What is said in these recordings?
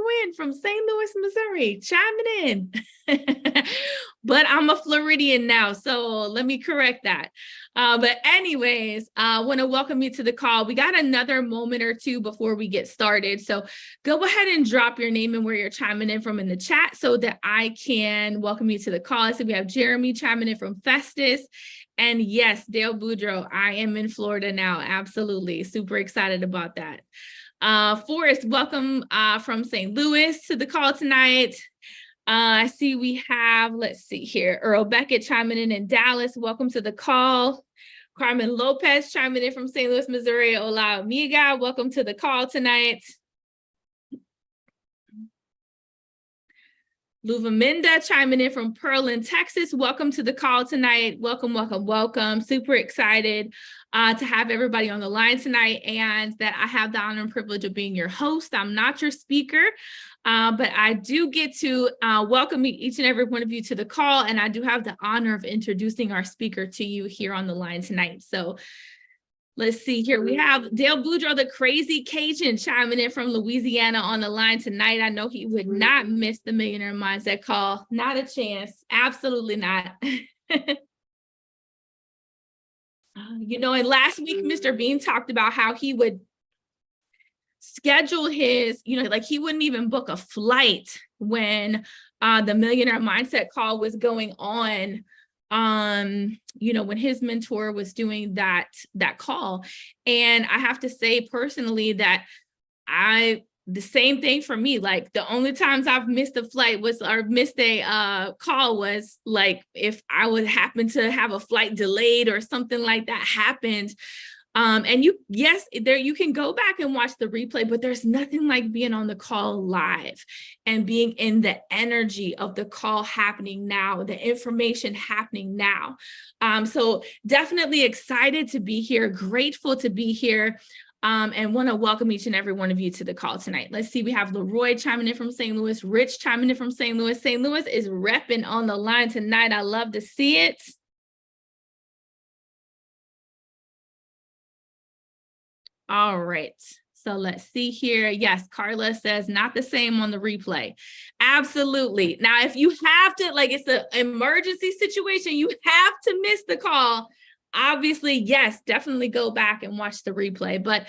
Wynn from St. Louis, Missouri, chiming in. But I'm a Floridian now, so let me correct that. But anyways, I want to welcome you to the call. We got another moment or two before we get started. So go ahead and drop your name and where you're chiming in from in the chat so that I can welcome you to the call. So we have Jeremy chiming in from Festus. And yes, Dale Boudreaux, I am in Florida now. Absolutely. Super excited about that. Forrest, welcome from St. Louis to the call tonight. I see we have, let's see here, Earl Beckett chiming in Dallas. Welcome to the call. Carmen Lopez chiming in from St. Louis, Missouri. Hola, amiga. Welcome to the call tonight. Luvaminda chiming in from Pearland, Texas. Welcome to the call tonight. Welcome, welcome, welcome. Super excited to have everybody on the line tonight and that I have the honor and privilege of being your host. I'm not your speaker, but I do get to welcome each and every one of you to the call, and I do have the honor of introducing our speaker to you here on the line tonight. So let's see here. We have Dale Boudreaux, the crazy Cajun, chiming in from Louisiana on the line tonight. I know he would not miss the Millionaire Mindset call. Not a chance. Absolutely not. You know, and last week, Mr. Bean talked about how he would schedule his, you know, like he wouldn't even book a flight when the Millionaire Mindset call was going on. You know, when his mentor was doing that call. And I have to say personally that the same thing for me, like the only times I've missed a flight or missed a call was like if I would happen to have a flight delayed or something like that happened. And you can go back and watch the replay, but there's nothing like being on the call live and being in the energy of the call happening now, the information happening now. So definitely excited to be here, grateful to be here, and want to welcome each and every one of you to the call tonight. Let's see, we have Leroy chiming in from St. Louis, Rich chiming in from St. Louis. St. Louis is repping on the line tonight. I love to see it. All right, so let's see here. Yes, Carla says not the same on the replay. Absolutely. Now, if you have to, like it's an emergency situation, you have to miss the call. Obviously, yes, definitely go back and watch the replay. But,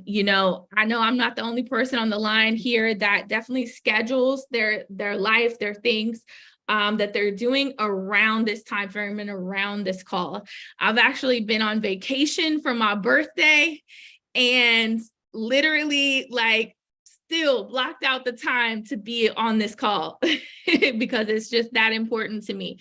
you know I'm not the only person on the line here that definitely schedules their life, their things that they're doing around this time frame and around this call. I've actually been on vacation for my birthday and literally like still blocked out the time to be on this call because it's just that important to me.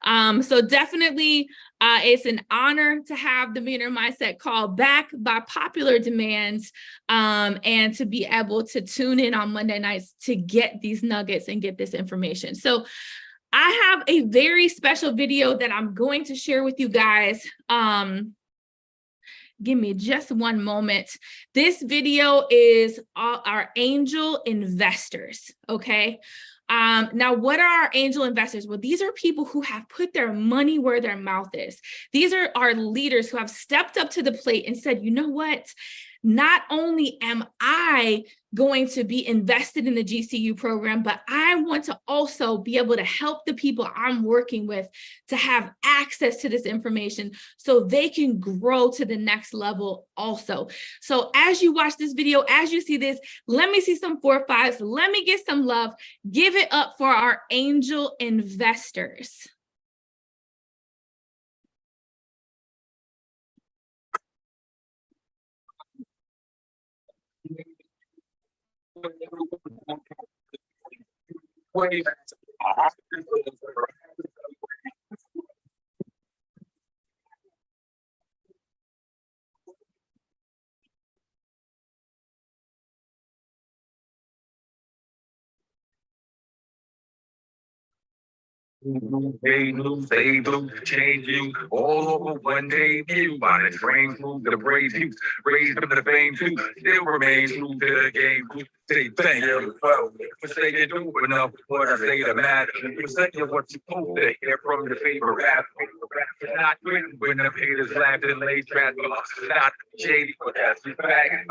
So definitely it's an honor to have the Millionaire Mindset call back by popular demand, and to be able to tune in on Monday nights to get these nuggets and get this information. So I have a very special video that I'm going to share with you guys. Give me just one moment. This video is our angel investors, okay? Now, what are our angel investors? Well, these are people who have put their money where their mouth is. These are our leaders who have stepped up to the plate and said, you know what? Not only am I going to be invested in the GCU program, but I want to also be able to help the people I'm working with to have access to this information so they can grow to the next level also. So as you watch this video, as you see this, let me see some 4-5s. Let me get some love. Give it up for our angel investors. They lose, they lose, change you all over one day. You by the train through the brave you, raised up the fame too, still remain true to the game. Say thank you. Well, for saying you do enough, what I say to matter. You say what you told to hear from your favorite rapper. It's not written when the haters laugh and lay trap. Not shady, but that's the fact.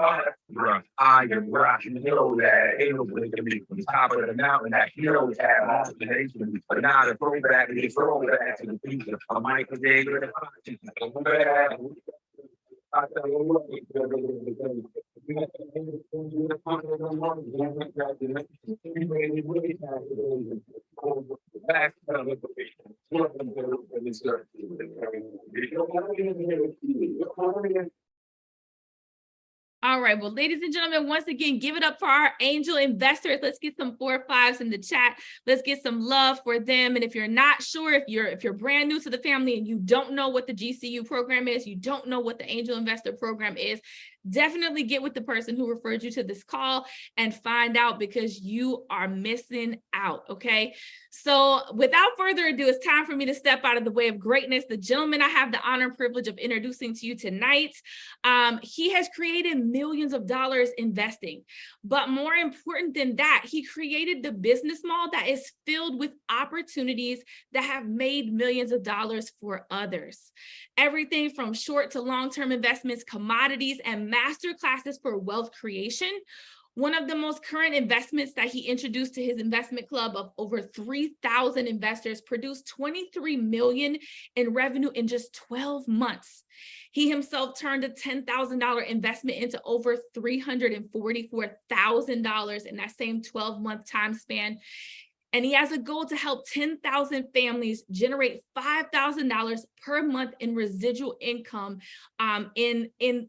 Bruh, I am rock. You know that. Ain't no way to be from the top of the mountain. That heroes have observation. But not a throwback. It's throwback to the future. A Michael J. All right, well, ladies and gentlemen, once again, give it up for our angel investors. Let's get some 4 5s in the chat. Let's get some love for them. And if you're not sure, if you're brand new to the family and you don't know what the GCU program is, you don't know what the angel investor program is, definitely get with the person who referred you to this call and find out, because you are missing out, okay? So without further ado, it's time for me to step out of the way of greatness. The gentleman I have the honor and privilege of introducing to you tonight, he has created millions of dollars investing. But more important than that, he created the business model that is filled with opportunities that have made millions of dollars for others. Everything from short to long-term investments, commodities, and master classes for wealth creation. One of the most current investments that he introduced to his investment club of over 3,000 investors produced $23 million in revenue in just 12 months. He himself turned a $10,000 investment into over $344,000 in that same 12-month time span. And he has a goal to help 10,000 families generate $5,000 per month in residual income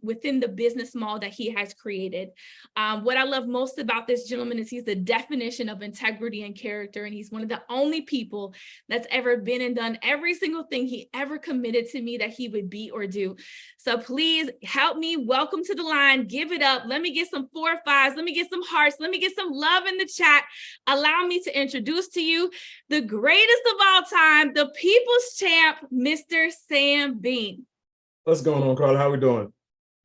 within the business model that he has created. What I love most about this gentleman is he's the definition of integrity and character, and he's one of the only people that's ever been and done every single thing he ever committed to me that he would be or do. So please help me welcome to the line. Give it up. Let me get some 4 5s. Let me get some hearts. Let me get some love in the chat. Allow me to introduce to you the greatest of all time, the people's champ, Mr. Sam Bean. What's going on, Carla? How we doing?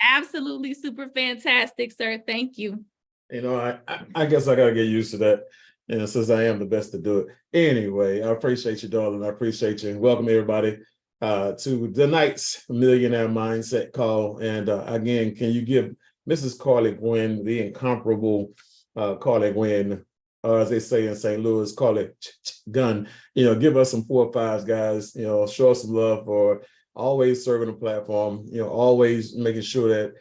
Absolutely super fantastic, sir. Thank you. You know, I guess I gotta get used to that, since I am the best to do it. Anyway, I appreciate you, darling. I appreciate you. Welcome everybody to tonight's Millionaire Mindset Call. And again, can you give Mrs. 𝐍𝐎𝐓 the incomparable 𝐍𝐎𝐓, or as they say in St. Louis, call it gun. Give us some 4 5s, guys. Show us some love for always serving the platform. Always making sure that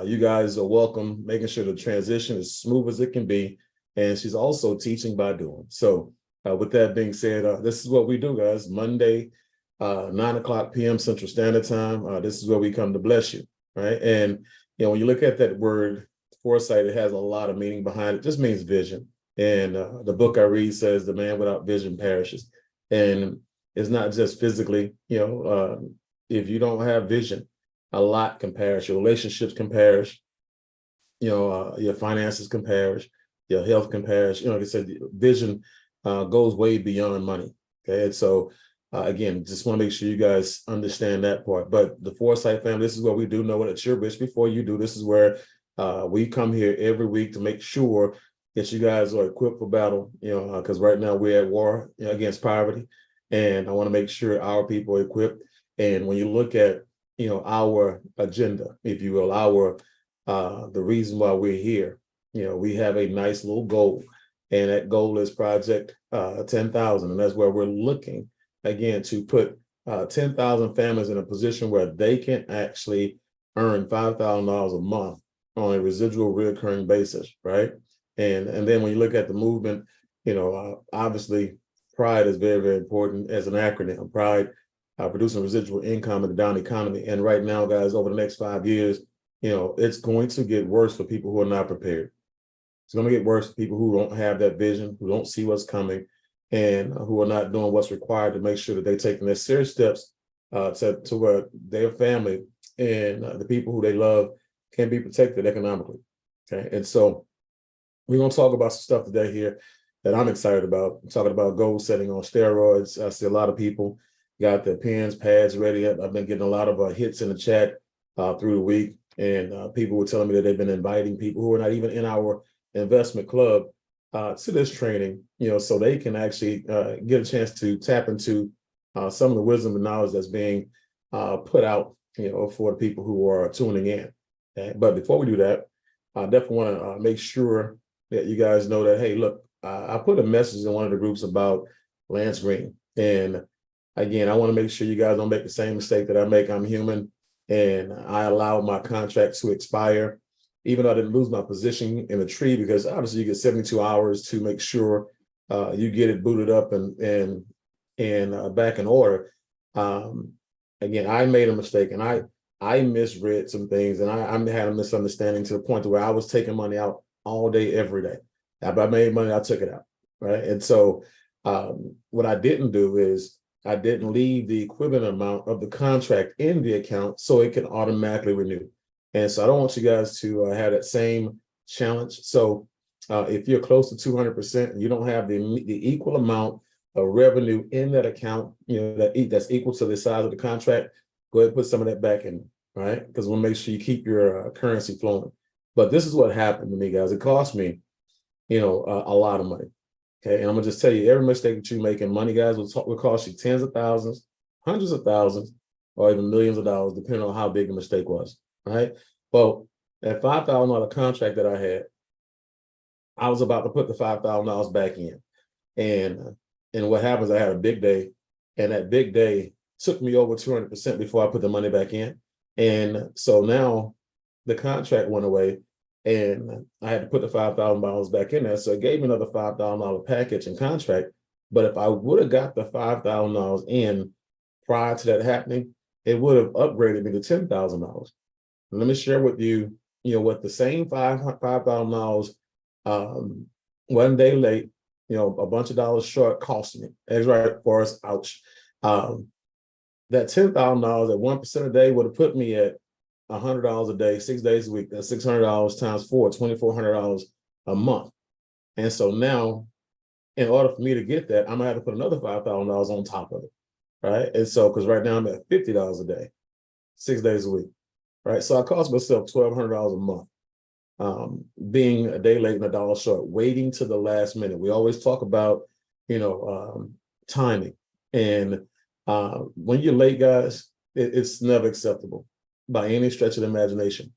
you guys are welcome, making sure the transition is smooth as it can be. And she's also teaching by doing. So with that being said, this is what we do, guys. Monday, 9 p.m. Central Standard Time. This is where we come to bless you, right? And when you look at that word foresight, it has a lot of meaning behind it. It just means vision. And the book I read says the man without vision perishes. And it's not just physically, if you don't have vision, a lot can perish. Your relationships can perish, your finances can perish, your health can perish. Like I said, vision goes way beyond money. Okay. And so again, just want to make sure you guys understand that part. But the Foresight family, this is what we do. Know that you're rich before you do. This is where we come here every week to make sure that you guys are equipped for battle, because right now we're at war against poverty. And I want to make sure our people are equipped. And when you look at, our agenda, if you will, the reason why we're here, we have a nice little goal. And that goal is Project 10,000. And that's where we're looking, again, to put 10,000 families in a position where they can actually earn $5,000 a month on a residual recurring basis, right? And then when you look at the movement, obviously PRIDE is very, very important as an acronym. PRIDE, producing residual income in the down economy. And right now, guys, over the next 5 years, it's going to get worse for people who are not prepared. It's going to get worse for people who don't have that vision, who don't see what's coming, and who are not doing what's required to make sure that they're taking their serious steps to where their family and the people who they love can be protected economically. Okay, and so we're going to talk about some stuff today here that I'm excited about. I'm talking about goal setting on steroids. I see a lot of people got their pens, pads ready. I've been getting a lot of hits in the chat through the week, and people were telling me that they've been inviting people who are not even in our investment club to this training, so they can actually get a chance to tap into some of the wisdom and knowledge that's being put out, for the people who are tuning in. Okay? But before we do that, I definitely want to make sure that you guys know that, hey, look, I put a message in one of the groups about Lance Green. And again, I want to make sure you guys don't make the same mistake that I make. I'm human, and I allowed my contract to expire, even though I didn't lose my position in the tree, because obviously you get 72 hours to make sure you get it booted up and back in order. Again, I made a mistake, and I misread some things, and I had a misunderstanding to the point to where I was taking money out all day, every day. If I made money, I took it out, right? And so what I didn't do is I didn't leave the equivalent amount of the contract in the account so it can automatically renew. And so I don't want you guys to have that same challenge. So if you're close to 200% and you don't have the equal amount of revenue in that account, that's equal to the size of the contract, go ahead and put some of that back in, right? Because we'll make sure you keep your currency flowing. But this is what happened to me, guys. It cost me, a lot of money. Okay, and I'm gonna just tell you, every mistake that you make in money, guys, will cost you tens of thousands, hundreds of thousands, or even millions of dollars, depending on how big the mistake was. Right? Well, that $5,000 contract that I had, I was about to put the $5,000 back in, and what happens? I had a big day, and that big day took me over 200% before I put the money back in, and so now the contract went away. And I had to put the $5,000 back in there. So it gave me another $5,000 package and contract. But if I would have got the $5,000 in prior to that happening, it would have upgraded me to $10,000. Let me share with you, what the same $5,000 one day late, a bunch of dollars short cost me. That's right, Forrest, ouch. That $10,000 at 1% a day would have put me at $100 a day, 6 days a week. That's $600 times 4, $2,400 a month. And so now, in order for me to get that, I'm gonna have to put another $5,000 on top of it, right? And so, because right now I'm at $50 a day, 6 days a week, right? So I cost myself $1,200 a month, being a day late and a dollar short, waiting to the last minute. We always talk about, timing, and when you're late, guys, it's never acceptable by any stretch of the imagination.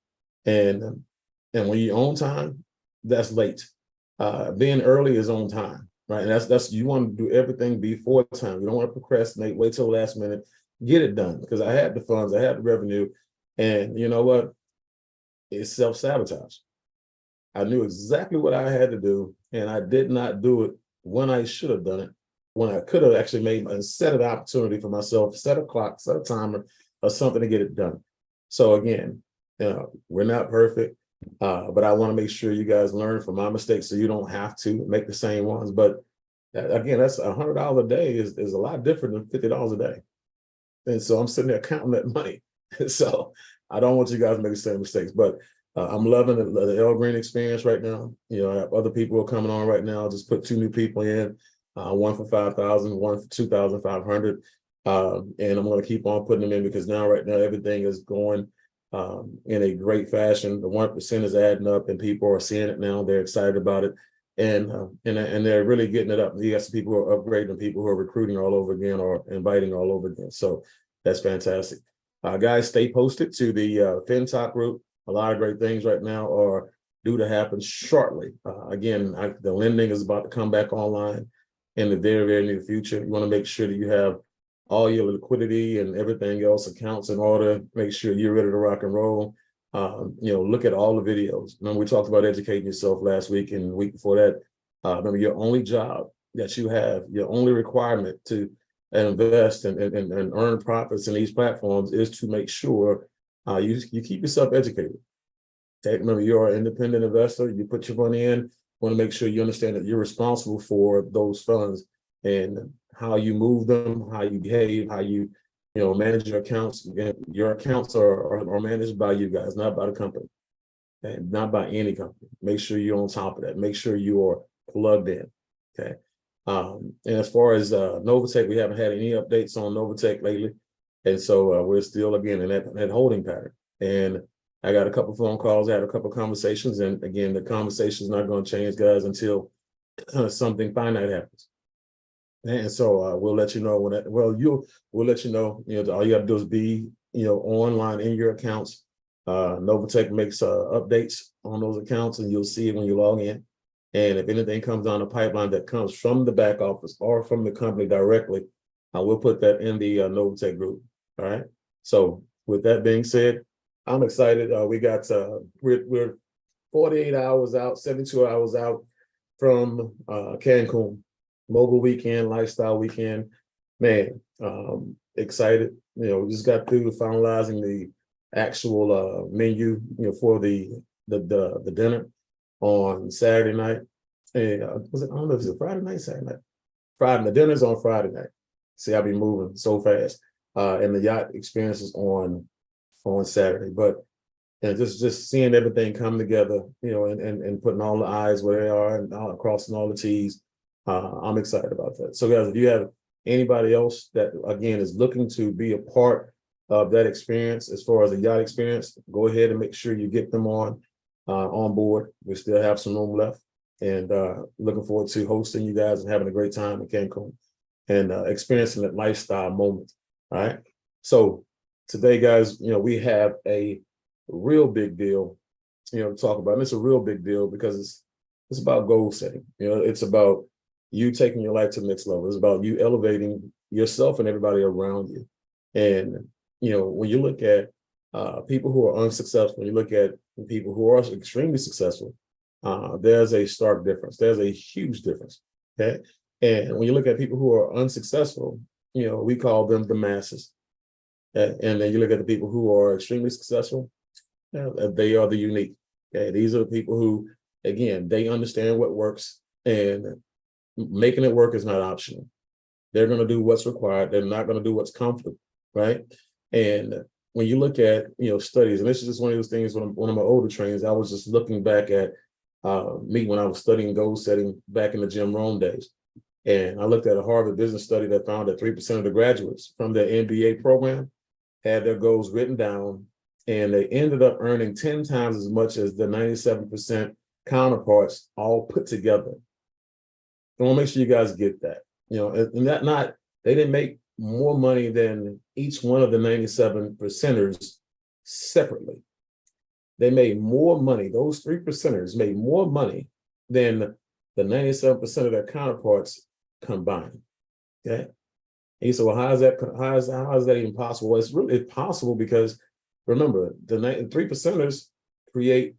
And when you're on time, that's late. Being early is on time, right? And that's you want to do everything before time. You don't want to procrastinate, wait till the last minute, get it done. Because I had the funds, I had the revenue, and you know what? It's self-sabotage. I knew exactly what I had to do, and I did not do it when I should have done it, when I could have actually set an opportunity for myself, set a clock, set a timer, or something to get it done. So again, we're not perfect, but I want to make sure you guys learn from my mistakes so you don't have to make the same ones. But again, that's $100 a day is a lot different than $50 a day. And so I'm sitting there counting that money. So I don't want you guys to make the same mistakes, but I'm loving the El Green experience right now. I have other people who are coming on right now. I just put 2 new people in, one for 5,000, one for 2,500. And I'm going to keep on putting them in because right now, everything is going in a great fashion. The 1% is adding up and people are seeing it now. They're excited about it. And they're really getting it up. You got some people who are upgrading and people who are recruiting all over again or inviting all over again. So that's fantastic. Guys, stay posted to the FinTalk group. A lot of great things right now are due to happen shortly. Again, the lending is about to come back online in the very, very near future. You want to make sure that you have all your liquidity and everything else accounts in order, make sure you're ready to rock and roll. Look at all the videos. Remember, we talked about educating yourself last week and the week before that. Remember, your only job that you have, your only requirement to invest and earn profits in these platforms is to make sure you keep yourself educated. Okay? Remember, you're an independent investor. You put your money in. Want to make sure you understand that you're responsible for those funds and how you move them, how you behave, how you manage your accounts. Your accounts are managed by you guys, not by the company, and not by any company. Make sure you're on top of that. Make sure you are plugged in. Okay. And as far as Novatech, we haven't had any updates on Novatech lately, and so we're still again in that holding pattern. And I got a couple phone calls, I had a couple conversations, and again, the conversation is not going to change, guys, until something finite happens. And so we'll let you know when that, we'll let you know, all you have to do is be, online in your accounts. Novatech makes updates on those accounts, and you'll see it when you log in. And if anything comes down the pipeline that comes from the back office or from the company directly, we'll put that in the Novatech group. All right. So with that being said, I'm excited. We got we're 48 hours out, 72 hours out from Cancun, mobile weekend, lifestyle weekend. Man, excited. We just got through finalizing the actual menu, for the dinner on Saturday night. And I don't know if it's Friday night, Saturday night. Friday, the dinner's on Friday night. See, I'll be moving so fast. And the yacht experience is on Saturday. But just seeing everything come together, and putting all the I's where they are and crossing all the T's. I'm excited about that. So guys, if you have anybody else that again is looking to be a part of that experience as far as the yacht experience, go ahead and make sure you get them on board. We still have some room left, and looking forward to hosting you guys and having a great time in Cancun and experiencing that lifestyle moment. All right. So today, guys, we have a real big deal, to talk about. And it's a real big deal because it's about goal setting. It's about you taking your life to the next level. It's about you elevating yourself and everybody around you. And, when you look at people who are unsuccessful, you look at people who are extremely successful, there's a stark difference. There's a huge difference. Okay. And when you look at people who are unsuccessful, we call them the masses. And then you look at the people who are extremely successful, they are the unique. Okay. These are the people who, again, they understand what works, and making it work is not optional. They're going to do what's required. They're not going to do what's comfortable. Right. And when you look at, studies, and this is just one of those things, one of my older trainings, I was just looking back at me when I was studying goal setting back in the Jim Rohn days. And I looked at a Harvard business study that found that 3% of the graduates from their MBA program had their goals written down, and they ended up earning 10 times as much as the 97% counterparts all put together. I want to make sure you guys get that, and they didn't make more money than each one of the 97%ers separately. They made more money. Those 3%ers made more money than the 97% of their counterparts combined. Okay. And you say, well, how is that even possible? Well, it's possible because remember, the 3%ers create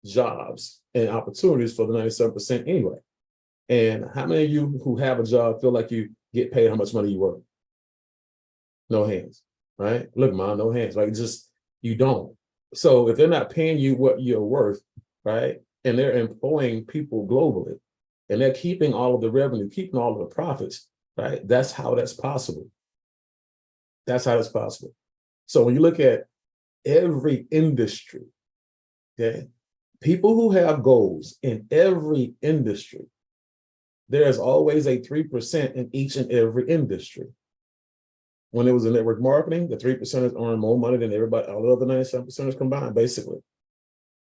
jobs and opportunities for the 97% anyway. And how many of you who have a job feel like you get paid how much money you work? No hands, right? Look, Mom, no hands, right? Just, you don't. So if they're not paying you what you're worth, right? And they're employing people globally, and they're keeping all of the revenue, keeping all of the profits, right? That's how that's possible. That's how that's possible. So when you look at every industry, okay, people who have goals in every industry, there's always a 3% in each and every industry. When it was in network marketing, the 3%ers earned more money than everybody, all the other 97%ers combined, basically.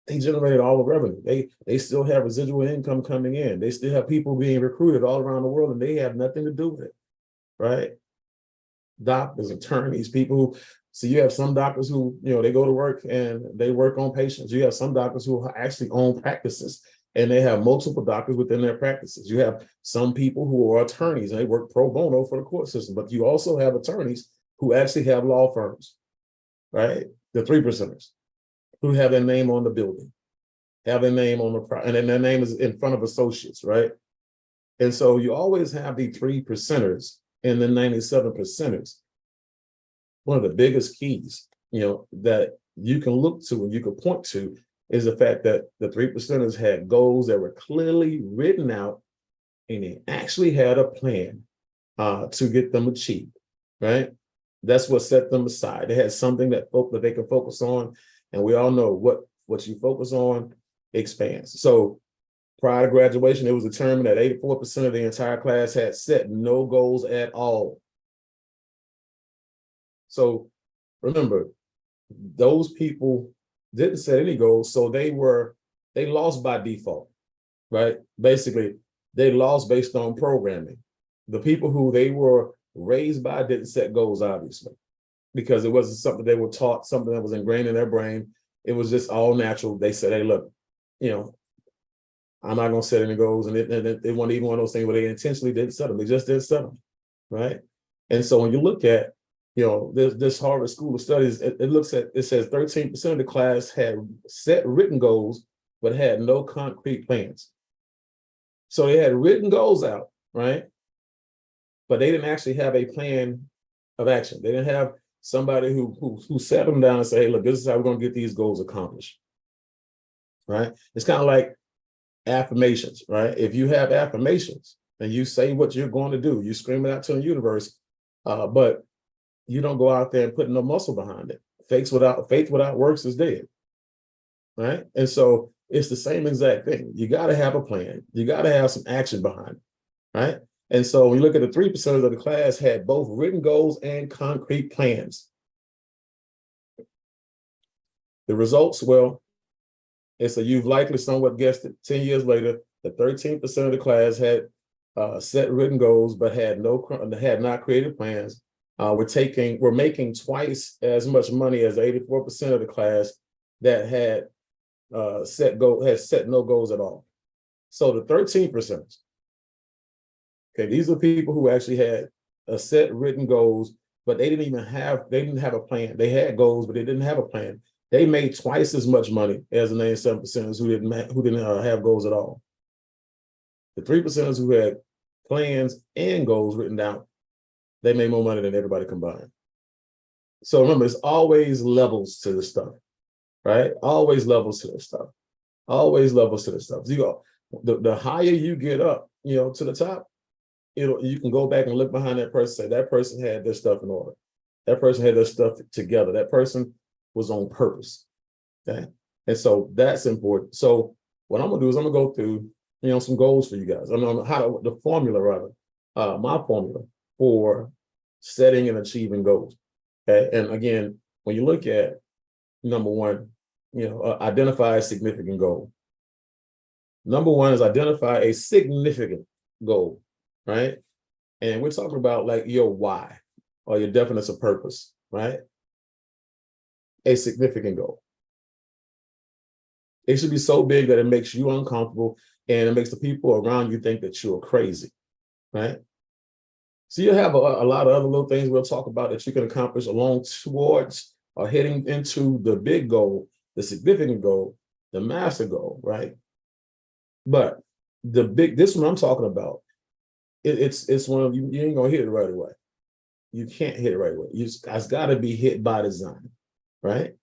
They generated all the revenue. They still have residual income coming in. They still have people being recruited all around the world, and they have nothing to do with it, right? Doctors, attorneys, people who, so you have some doctors who, they go to work and they work on patients. You have some doctors who actually own practices, and they have multiple doctors within their practices. You have some people who are attorneys and they work pro bono for the court system, but you also have attorneys who actually have law firms, right? The 3%ers who have their name on the building, have their name on the, and then their name is in front of associates, right? And so you always have the 3%ers and the 97%ers. One of the biggest keys, that you can look to and you can point to is the fact that the 3%ers had goals that were clearly written out, and they actually had a plan to get them achieved, right? That's what set them aside. They had something that they can focus on, and we all know what you focus on expands. So prior to graduation, it was determined that 84% of the entire class had set no goals at all. So remember, those people didn't set any goals, so they lost by default, right? Basically, they lost based on programming. The people who they were raised by didn't set goals, obviously, because it wasn't something they were taught, something that was ingrained in their brain. It was just all natural. They said, hey, look, I'm not going to set any goals. And it wasn't even one of those things where they intentionally didn't set them. They just didn't set them, right? And so when you look at, this Harvard School of Studies, it says 13% of the class had set written goals, but had no concrete plans. So they had written goals out, right? But they didn't actually have a plan of action. They didn't have somebody who sat them down and say, hey, look, this is how we're going to get these goals accomplished, right? It's kind of like affirmations, right? If you have affirmations and you say what you're going to do, you scream it out to the universe, but you don't go out there and put no muscle behind it. Faith without works is dead, right? And so it's the same exact thing. You got to have a plan. You got to have some action behind it, right? And so when you look at the 3% of the class had both written goals and concrete plans. The results, well, you've likely somewhat guessed it. 10 years later, the 13% of the class had set written goals, but had not created plans. We're making twice as much money as 84% of the class that had set no goals at all. So the 13%, okay, these are people who actually had set written goals, but they didn't have a plan. They had goals, but they didn't have a plan. They made twice as much money as the 97% who didn't have goals at all. The 3% who had plans and goals written down, they made more money than everybody combined. So remember, it's always levels to this stuff, right? Always levels to this stuff. Always levels to this stuff. The higher you get up, to the top, you can go back and look behind that person, say that person had their stuff in order. That person had their stuff together. That person was on purpose. Okay. And so that's important. So what I'm gonna do is I'm gonna go through, some goals for you guys. I mean, the formula rather, my formula for setting and achieving goals. Okay. And again, when you look at number one, identify a significant goal. Number one is identify a significant goal, right? And we're talking about like your why or your definition of purpose, right? A significant goal. It should be so big that it makes you uncomfortable and it makes the people around you think that you're crazy, right? So you have a lot of other little things we'll talk about that you can accomplish along towards or heading into the big goal, the significant goal, the master goal, right? But this one I'm talking about, it's one of you ain't gonna hit it right away. You can't hit it right away. It's got to be hit by design, right?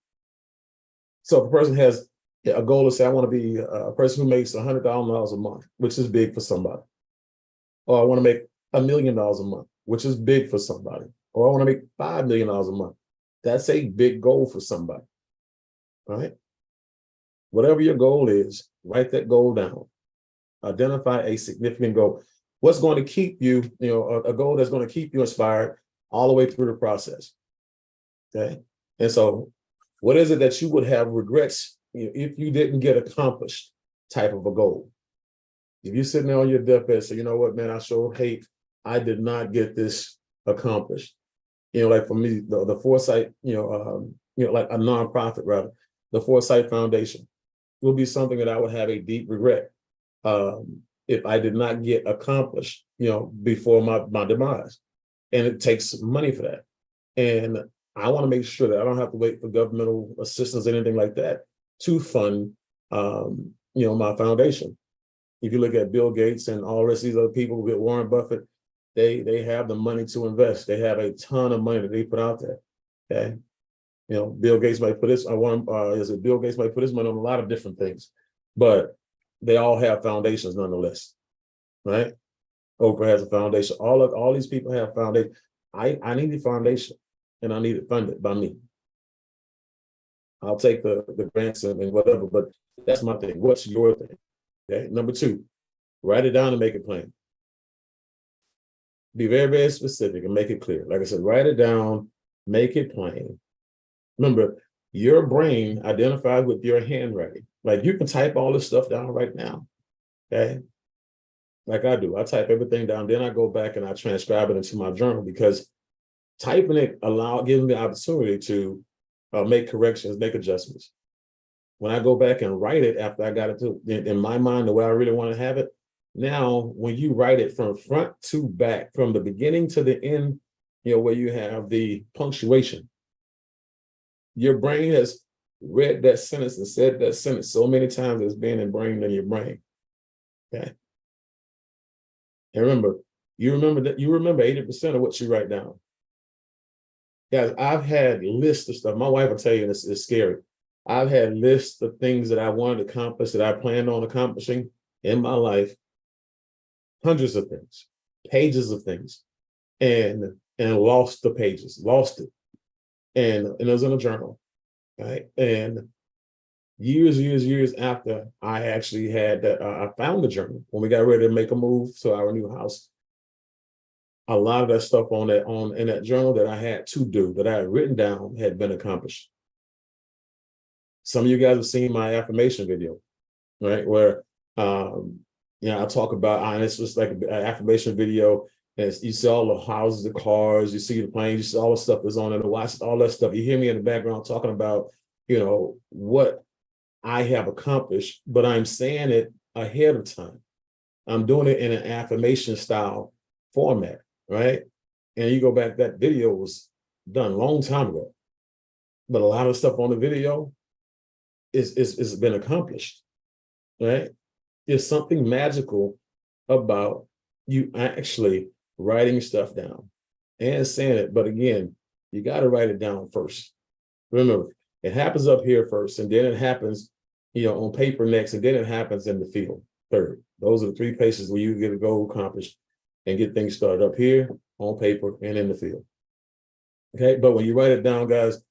So if a person has a goal to say, I want to be a person who makes $100,000 a month, which is big for somebody. Or I want to make $1 million a month, which is big for somebody. Or I want to make $5 million a month. That's a big goal for somebody, right? Whatever your goal is, write that goal down. Identify a significant goal. What's going to keep you, a goal that's going to keep you inspired all the way through the process, okay? And so what is it that you would have regrets if you didn't get accomplished type of a goal? If you're sitting there on your deathbed, say, you know what, man, I sure hate I did not get this accomplished. Like for me, the ForeSight, like a nonprofit rather, the ForeSight Foundation will be something that I would have a deep regret if I did not get accomplished, before my demise. And it takes money for that. And I want to make sure that I don't have to wait for governmental assistance or anything like that to fund, my foundation. If you look at Bill Gates and all the rest of these other people, with Warren Buffett, they have the money to invest. They have a ton of money that they put out there. Okay, Bill Gates might put his Bill Gates might put his money on a lot of different things, but they all have foundations nonetheless, right? Oprah has a foundation. All these people have foundation. I need a foundation, and I need it funded by me. I'll take the grants and whatever, but that's my thing. What's your thing? Okay. Number two, write it down and make it plain. Be very, very specific and make it clear. Like I said, write it down, make it plain. Remember, Your brain identifies with your handwriting. Like you can type all this stuff down right now. Okay. Like I do. I type everything down, then I go back and I transcribe it into my journal because typing it gives me the opportunity to make corrections, make adjustments. When I go back and write it after I got it in my mind, the way I really want to have it, now when you write it from front to back, from the beginning to the end, where you have the punctuation, your brain has read that sentence and said that sentence so many times it's been ingrained in your brain. Okay. And remember, you remember 80% of what you write down. Guys, I've had lists of stuff. My wife will tell you this is scary. I've had lists of things that I wanted to accomplish, that I planned on accomplishing in my life, hundreds of things, pages of things, and lost the pages, lost it. And it was in a journal, right? And years after I actually had that, I found the journal when we got ready to make a move to our new house. A lot of that stuff in that journal that I had to do, that I had written down, had been accomplished. Some of you guys have seen my affirmation video, right? Where I talk about, and it's just like an affirmation video. And you see all the houses, the cars, you see the planes, you see all the stuff that's on there, watch all that stuff. You hear me in the background talking about, what I have accomplished, but I'm saying it ahead of time. I'm doing it in an affirmation style format, right? And you go back, that video was done a long time ago, but a lot of stuff on the video is been accomplished, right? There's something magical about you actually writing stuff down and saying it. But again, you got to write it down first. Remember, it happens up here first, and then it happens, on paper next, and then it happens in the field third. Those are the three places where you get a goal accomplished and get things started: up here, on paper, and in the field. Okay, but when you write it down, guys,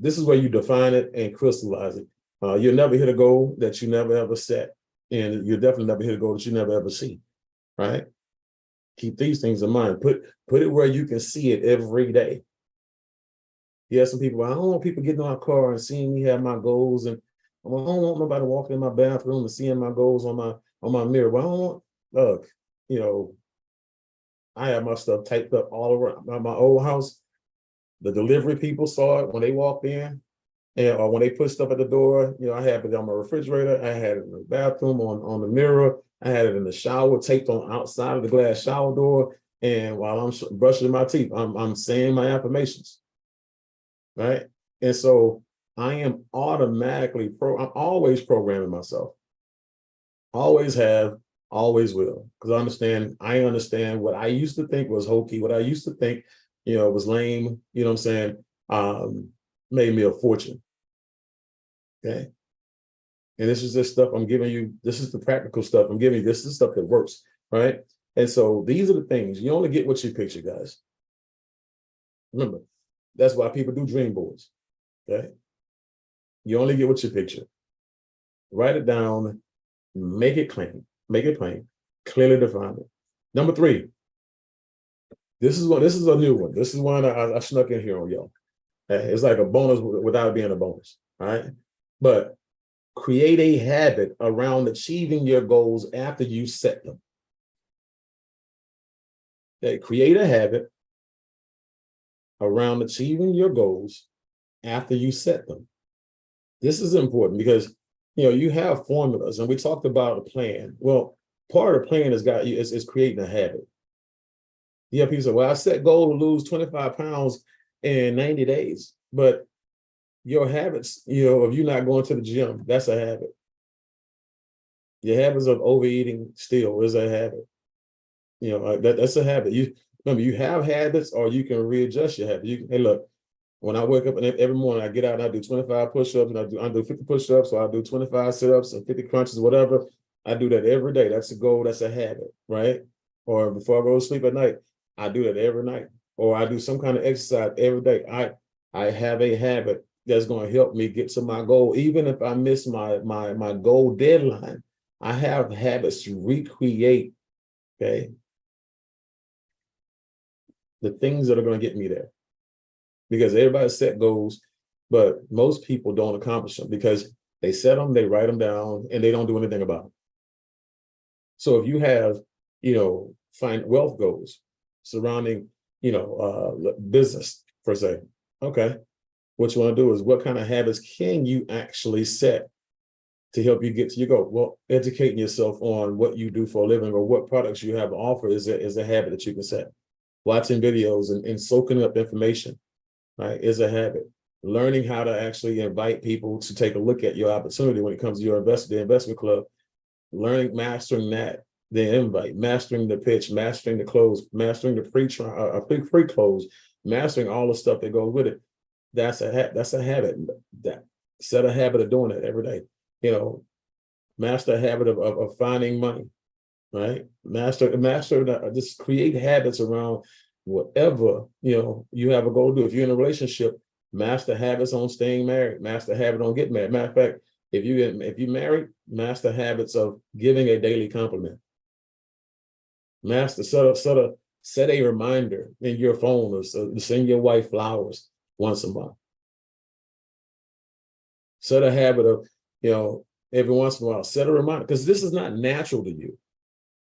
this is where you define it and crystallize it. You'll never hit a goal that you never ever set, and you'll definitely never hit a goal that you never ever see, right? Keep these things in mind. Put it where you can see it every day. You have some people, I don't want people getting in my car and seeing me have my goals, and I don't want nobody walking in my bathroom and seeing my goals on my mirror. Well, I don't want, look, I have my stuff typed up all around my old house. The delivery people saw it when they walked in, or when they put stuff at the door. I had it on my refrigerator. I had it in the bathroom, on the mirror. I had it in the shower, taped on outside of the glass shower door. And while I'm brushing my teeth, I'm saying my affirmations, right? And so I am automatically I'm always programming myself. Always have, always will, because I understand what I used to think was hokey, what I used to think, was lame, what I'm saying, made me a fortune. Okay. And this is this stuff I'm giving you. This is the practical stuff I'm giving you. This is the stuff that works, right? And so these are the things. You only get what you picture, guys. Remember, that's why people do dream boards, okay? You only get what you picture. Write it down, make it plain, clearly define it. Number 3, this is a new one. This is one I snuck in here on y'all. It's like a bonus without being a bonus, all right? But create a habit around achieving your goals after you set them. Okay, create a habit around achieving your goals after you set them. This is important because you have formulas, and we talked about a plan. Well, part of the plan is creating a habit. You have people say, well, I set goal to lose 25 pounds in 90 days, but your habits, of you not going to the gym, that's a habit. Your habits of overeating still is a habit. That's a habit. Remember, you have habits, or you can readjust your habit. Hey, look, when I wake up and every morning I get out and I do 25 push-ups, and I do 50 push-ups, or I do 25 sit-ups and 50 crunches, whatever. I do that every day. That's a goal. That's a habit, right? Or before I go to sleep at night, I do that every night. Or I do some kind of exercise every day. I have a habit that's going to help me get to my goal. Even if I miss my goal deadline, I have habits to recreate, okay, the things that are going to get me there. Because everybody set goals, but most people don't accomplish them because they set them, they write them down, and they don't do anything about them. So if you have, find wealth goals surrounding, business per se, okay. What you want to do is what kind of habits can you actually set to help you get to your goal? Well, educating yourself on what you do for a living or what products you have to offer is a habit that you can set. Watching videos and soaking up information, right, is a habit. Learning how to actually invite people to take a look at your opportunity when it comes to the investment club, mastering that, the invite, mastering the pitch, mastering the close, mastering the free close, mastering all the stuff that goes with it. That's a habit. Set a habit of doing it every day. Master a habit of finding money, right? Just create habits around whatever, you have a goal to do. If you're in a relationship, master habits on staying married, master habit on getting married. Matter of fact, if you married, master habits of giving a daily compliment. Master set a reminder in your phone or to send your wife flowers once a month. Set a habit of, every once in a while, set a reminder, because this is not natural to you.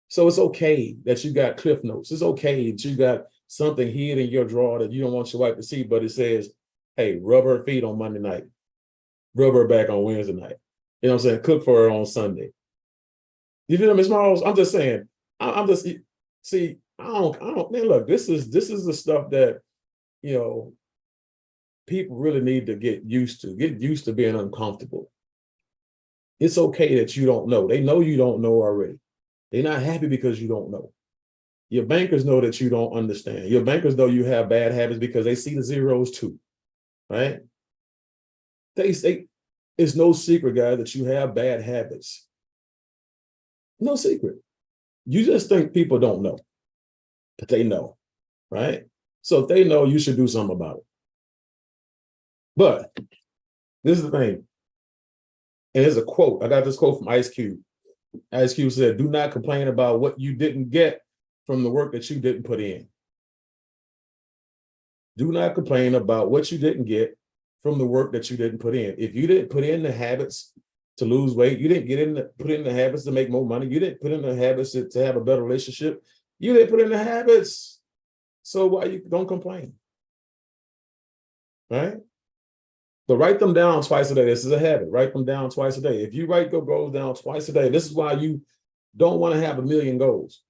So it's okay that you got Cliff Notes. It's okay that you got something hid in your drawer that you don't want your wife to see, but it says, hey, rub her feet on Monday night, rub her back on Wednesday night. You know what I'm saying? Cook for her on Sunday. You feel me, Smalls? I'm just saying, I don't, man, look, this is the stuff that, people really need to get used to being uncomfortable. It's okay that you don't know. They know you don't know already. They're not happy because you don't know. Your bankers know that you don't understand. Your bankers know you have bad habits because they see the zeros too, right? It's no secret, guys, that you have bad habits. No secret. You just think people don't know, but they know, right? So if they know, you should do something about it. But this is the thing. And there's a quote. I got this quote from Ice Cube. Ice Cube said, do not complain about what you didn't get from the work that you didn't put in. Do not complain about what you didn't get from the work that you didn't put in. If you didn't put in the habits to lose weight, you didn't put in the habits to make more money, you didn't put in the habits to have a better relationship, you didn't put in the habits. So why you don't complain? Right? But write them down twice a day. This is a habit. Write them down twice a day. If you write your goals down twice a day, this is why you don't want to have 1 million goals.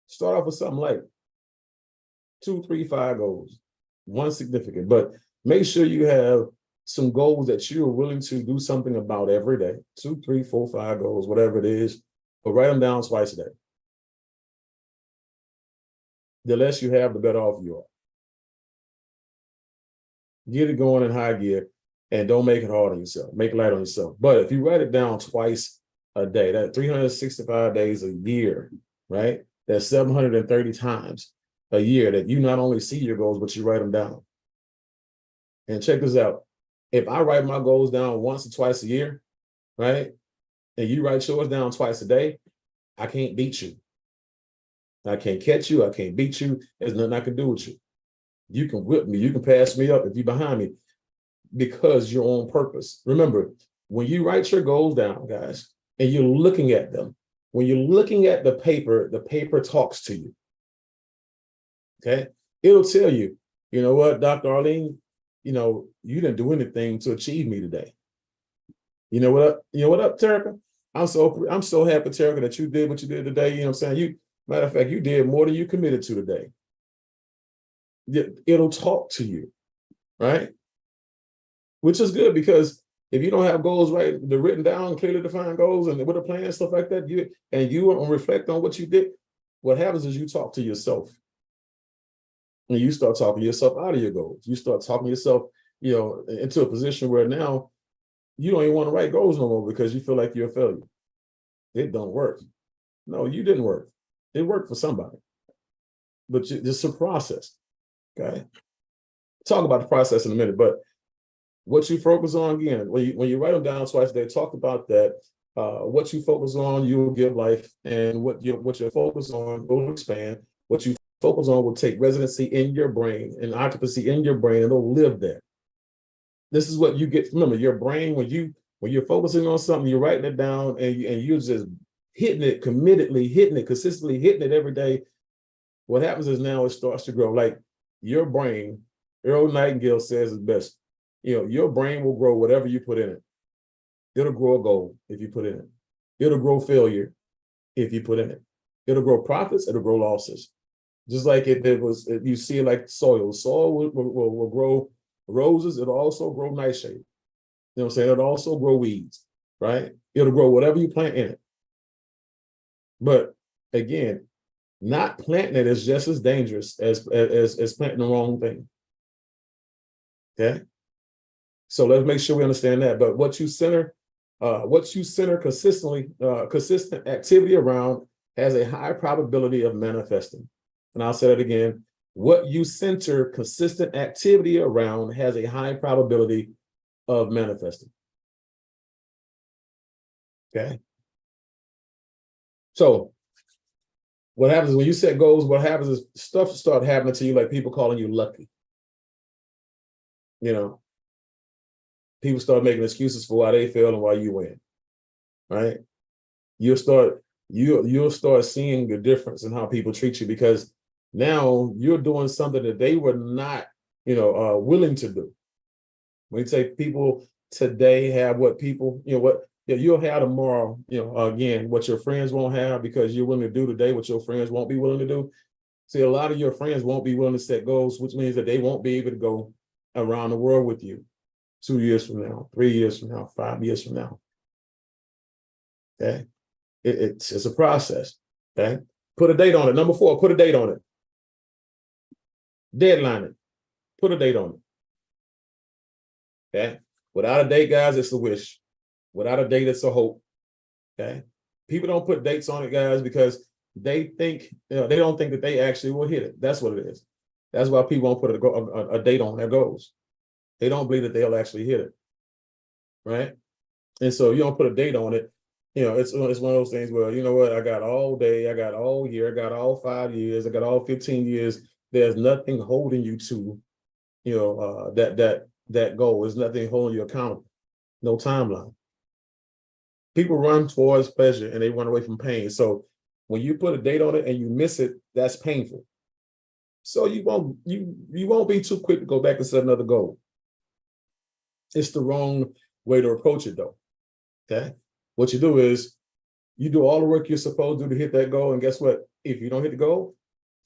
Start off with something like 2, 3, 5 goals, one significant, but make sure you have some goals that you are willing to do something about every day. 2, 3, 4, 5 goals, whatever it is, but write them down twice a day. The less you have, the better off you are. Get it going in high gear and don't make it hard on yourself. Make it light on yourself. But if you write it down twice a day, that's 365 days a year, right? That's 730 times a year that you not only see your goals, but you write them down. And check this out. If I write my goals down once or twice a year, right? And you write yours down twice a day, I can't beat you. I can't catch you. I can't beat you. There's nothing I can do with you. You can whip me. You can pass me up if you're behind me because you're on purpose. Remember, when you write your goals down, guys, and you're looking at them, when you're looking at the paper talks to you. Okay? It'll tell you, you know what, Dr. Arlene, you didn't do anything to achieve me today. You know what up, Terica? I'm so happy, Terica, that you did what you did today. You know what I'm saying? Matter of fact, you did more than you committed to today. It'll talk to you, right? Which is good, because if you don't have goals they're written down, clearly defined goals, and with a plan and stuff like that, you reflect on what you did, what happens is you talk to yourself. And you start talking yourself out of your goals. You start talking yourself, into a position where now you don't even want to write goals no more because you feel like you're a failure. It don't work. No, you didn't work. It worked for somebody. But it's a process. Okay. Talk about the process in a minute, but what you focus on, again, when you write them down twice a day, talk about that. What you focus on, you will give life, and what you're focused on will expand. What you focus on will take residency in your brain and occupancy in your brain, and it'll live there. This is what you get. Remember, your brain, when you're focusing on something, you're writing it down, and you're just hitting it, committedly hitting it, consistently hitting it every day. What happens is now it starts to grow. Like your brain, Earl Nightingale says it best. Your brain will grow whatever you put in it. It'll grow a goal if you put in it. It'll grow failure if you put in it. It'll grow profits. It'll grow losses. Just like if you see it like soil. Soil will grow roses. It'll also grow nightshade. You know what I'm saying? It'll also grow weeds, right? It'll grow whatever you plant in it. But again, not planting it is just as dangerous as planting the wrong thing. Okay? So let's make sure we understand that. But what you center consistent activity around has a high probability of manifesting. And I'll say that again. What you center consistent activity around has a high probability of manifesting. Okay. So what happens is when you set goals, what happens is stuff start happening to you, like people calling you lucky. People start making excuses for why they fail and why you win. Right? You'll start seeing the difference in how people treat you, because now you're doing something that they were not, willing to do. When you say people today have what people, you'll have tomorrow, again, what your friends won't have, because you're willing to do today what your friends won't be willing to do. See, a lot of your friends won't be willing to set goals, which means that they won't be able to go around the world with you 2 years from now, 3 years from now, 5 years from now. Okay. It's a process. Okay. Put a date on it. Number 4, put a date on it. Deadline it. Put a date on it. Okay. Without a date, guys, it's a wish. Without a date, it's a hope. Okay. People don't put dates on it, guys, because they think, they don't think that they actually will hit it. That's what it is. That's why people won't put a date on their goals. They don't believe that they'll actually hit it. Right. And so you don't put a date on it. It's one of those things where, you know what, I got all day, I got all year, I got all 5 years, I got all 15 years. There's nothing holding you to, that goal. There's nothing holding you accountable. No timeline. People run towards pleasure and they run away from pain. So when you put a date on it and you miss it, that's painful. So you won't be too quick to go back and set another goal. It's the wrong way to approach it, though. Okay. What you do is you do all the work you're supposed to do to hit that goal. And guess what? If you don't hit the goal,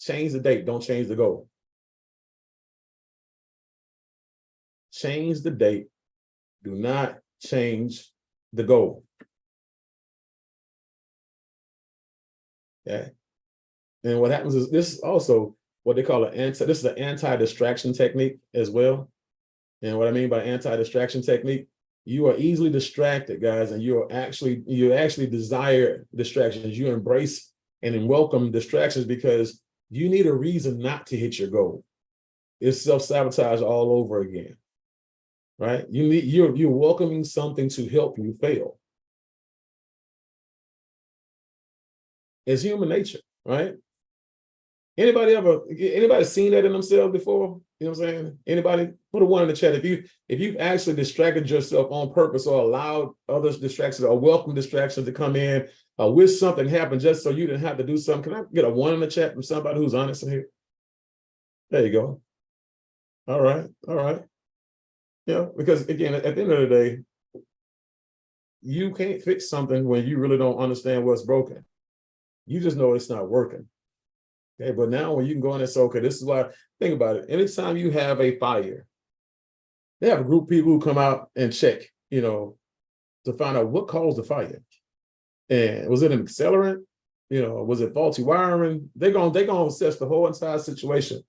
change the date. Don't change the goal. Change the date. Do not change the goal. Okay. And what happens is this is also what they call this is an anti-distraction technique as well. And what I mean by anti-distraction technique, you are easily distracted, guys, and you actually desire distractions. You embrace and welcome distractions because you need a reason not to hit your goal. It's self-sabotage all over again, right? You're welcoming something to help you fail. It's human nature, right? Anybody seen that in themselves before? You know what I'm saying? Anybody? Put a 1 in the chat. If you've actually distracted yourself on purpose or allowed other distractions or welcome distractions to come in, wish something happened just so you didn't have to do something. Can I get a 1 in the chat from somebody who's honest in here? There you go. All right. All right. Because again, at the end of the day, you can't fix something when you really don't understand what's broken. You just know it's not working. Okay, but now when you can go in and say, okay, this is why, think about it. Anytime you have a fire, they have a group of people who come out and check, to find out what caused the fire. And was it an accelerant? Was it faulty wiring? They're gonna assess the whole entire situation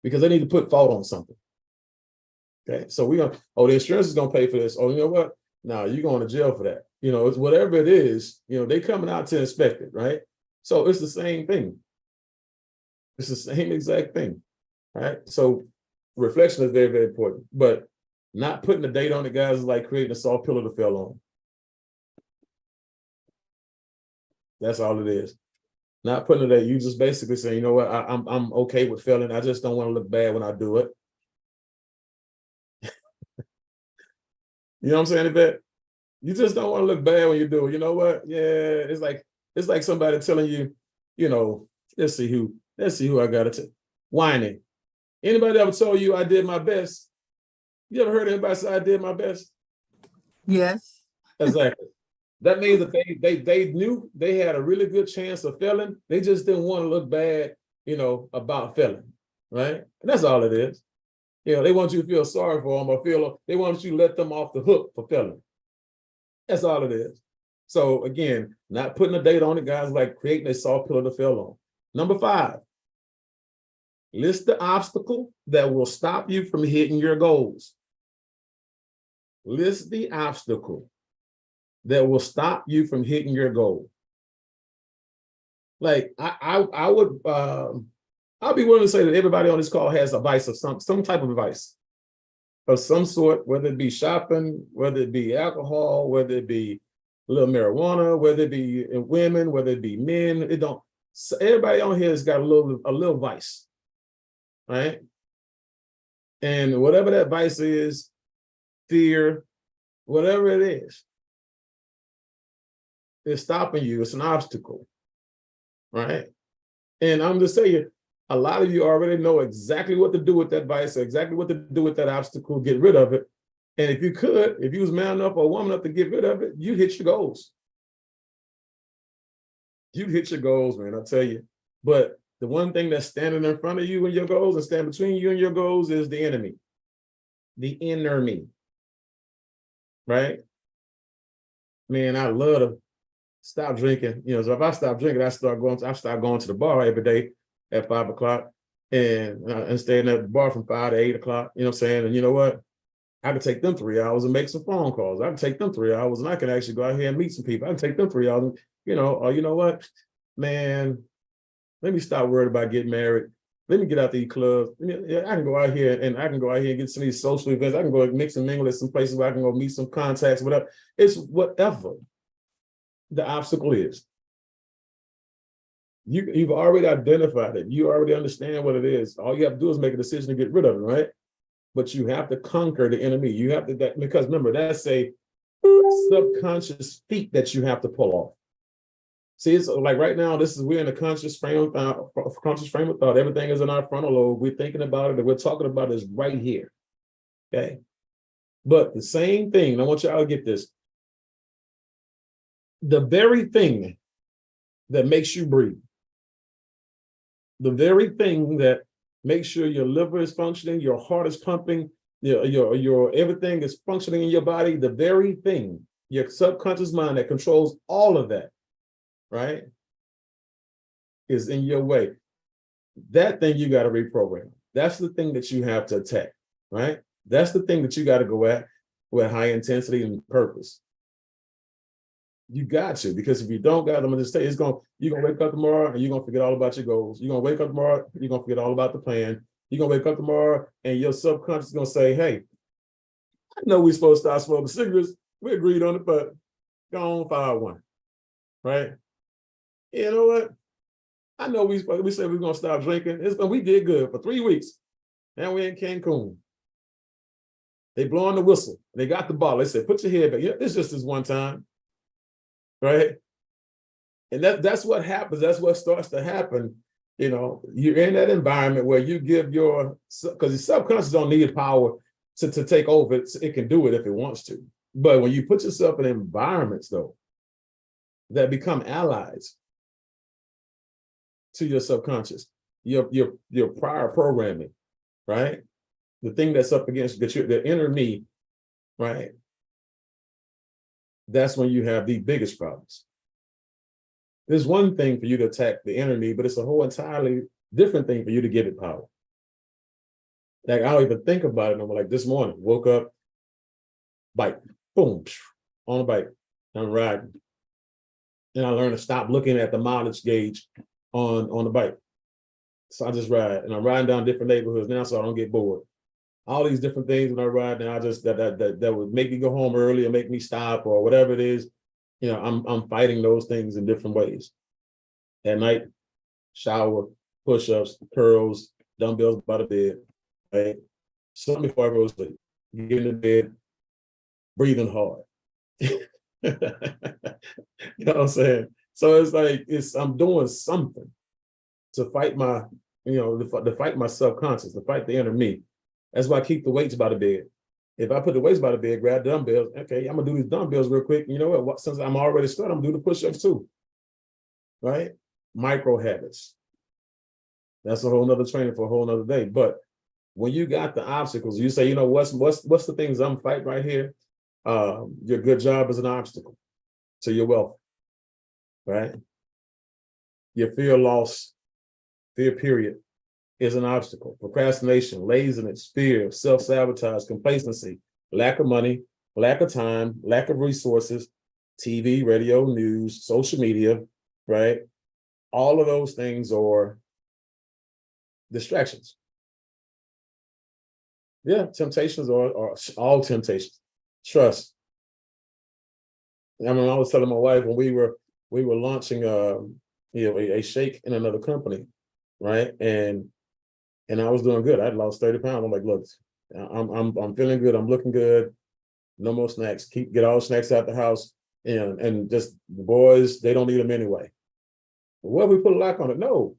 because they need to put fault on something. Okay, so the insurance is gonna pay for this. Oh, you know what? No, you're going to jail for that. It's whatever it is, they coming out to inspect it, right? So it's the same thing. It's the same exact thing, right? So reflection is very, very important, but not putting a date on it, guys, is like creating a soft pillow to fall on. That's all it is. Not putting it at you, just basically saying, you know what, I'm okay with failing. I just don't want to look bad when I do it. You know what I'm saying, Yvette? You just don't want to look bad when you do it. You know what? Yeah, it's like somebody telling you, you know, let's see who I got to whining. Anybody ever told you I did my best? You ever heard anybody say I did my best? Yes. Exactly. That means that they knew they had a really good chance of failing. They just didn't want to look bad, you know, about failing, right? And that's all it is. You know, they want you to feel sorry for them or they want you to let them off the hook for failing. That's all it is. So again, not putting a date on it, guys, like creating a soft pillow to fail on. Number 5, list the obstacle that will stop you from hitting your goals. List the obstacle that will stop you from hitting your goal. Like I would, I'll be willing to say that everybody on this call has a vice of some type of vice of some sort, whether it be shopping, whether it be alcohol, whether it be a little marijuana, whether it be women, whether it be men. It don't. So everybody on here has got a little vice, right? And whatever that vice is, fear, whatever it is, it's stopping you. It's an obstacle, right? And I'm just saying, a lot of you already know exactly what to do with that vice, exactly what to do with that obstacle, get rid of it. And if you was man enough or woman enough to get rid of it, you hit your goals. You hit your goals, man, I'll tell you. But the one thing that's standing in front of you and your goals and stand between you and your goals is the enemy, the inner me, right? Man, I love to stop drinking. You know, so if I stop drinking, I start going to the bar every day at 5 o'clock and staying at the bar from 5 to 8 o'clock. You know what I'm saying? And you know what? I can take them 3 hours and make some phone calls. I can take them 3 hours and I can actually go out here and meet some people. I can take them 3 hours, you know, or you know what, man, let me stop worried about getting married. Let me get out to these clubs. I can go out here and get some of these social events. I can go mix and mingle at some places where I can go meet some contacts, whatever. It's whatever the obstacle is. You've already identified it. You already understand what it is. All you have to do is make a decision to get rid of it, right? But you have to conquer the enemy. You have to, because remember, that's a subconscious feat that you have to pull off. See, it's like right now, we're in a conscious frame of thought. Everything is in our frontal lobe. We're thinking about it, and we're talking about it is right here. Okay. But the same thing, and I want y'all to get this. The very thing that makes you breathe, the very thing that makes sure your liver is functioning, your heart is pumping, your everything is functioning in your body, the very thing, your subconscious mind that controls all of that, right, is in your way. That thing you got to reprogram. That's the thing that you have to attack, right? That's the thing that you got to go at with high intensity and purpose. You got to, because if you don't got them, I'm gonna just say you're gonna wake up tomorrow and you're gonna forget all about your goals. You're gonna wake up tomorrow, you're gonna forget all about the plan. You're gonna wake up tomorrow and your subconscious is gonna say, hey, I know we're supposed to start smoking cigarettes. We agreed on it, but go on, fire one. Right? You know what? I know we said we're gonna stop drinking. We did good for 3 weeks. Now we're in Cancun. They blowing the whistle. They got the ball. They said, put your head back. Yeah, it's just this one time. Right? And that's what happens. That's what starts to happen. You know, you're in that environment where you give because the subconscious don't need power to take over. It can do it if it wants to. But when you put yourself in environments, though, that become allies to your subconscious, your prior programming, right? The thing that's up against the inner me, right? That's when you have the biggest problems. There's one thing for you to attack the enemy, but it's a whole entirely different thing for you to give it power. Like, I don't even think about it. I'm like, this morning, woke up, bike, boom, on a bike, I'm riding. And I learned to stop looking at the mileage gauge on the bike. So I just ride, and I'm riding down different neighborhoods now so I don't get bored. All these different things when I ride, and I just that would make me go home early or make me stop or whatever it is. You know, I'm fighting those things in different ways. At night, shower, push-ups, curls, dumbbells by the bed, right? Something before I go to sleep. Get in the bed, breathing hard. You know what I'm saying? So it's like I'm doing something to fight my, to fight my subconscious, to fight the inner me. That's why I keep the weights by the bed. If I put the weights by the bed, grab dumbbells, okay, I'm gonna do these dumbbells real quick. You know what? Since I'm already started, I'm gonna do the push-ups too. Right? Micro habits. That's a whole nother training for a whole nother day. But when you got the obstacles, you say, what's the things I'm fighting right here? Your good job is an obstacle to your wealth, right? Your fear loss, fear period is an obstacle. Procrastination, laziness, fear, self-sabotage, complacency, lack of money, lack of time, lack of resources, TV, radio, news, social media, right? All of those things are distractions. Yeah, temptations are all temptations. Trust. I mean, I was telling my wife when we were launching a shake in another company, right? And I was doing good. I'd lost 30 pounds. I'm like, look, I'm feeling good. I'm looking good. No more snacks. Get all snacks out the house. And just the boys, they don't need them anyway. Well, we put a lock on it. No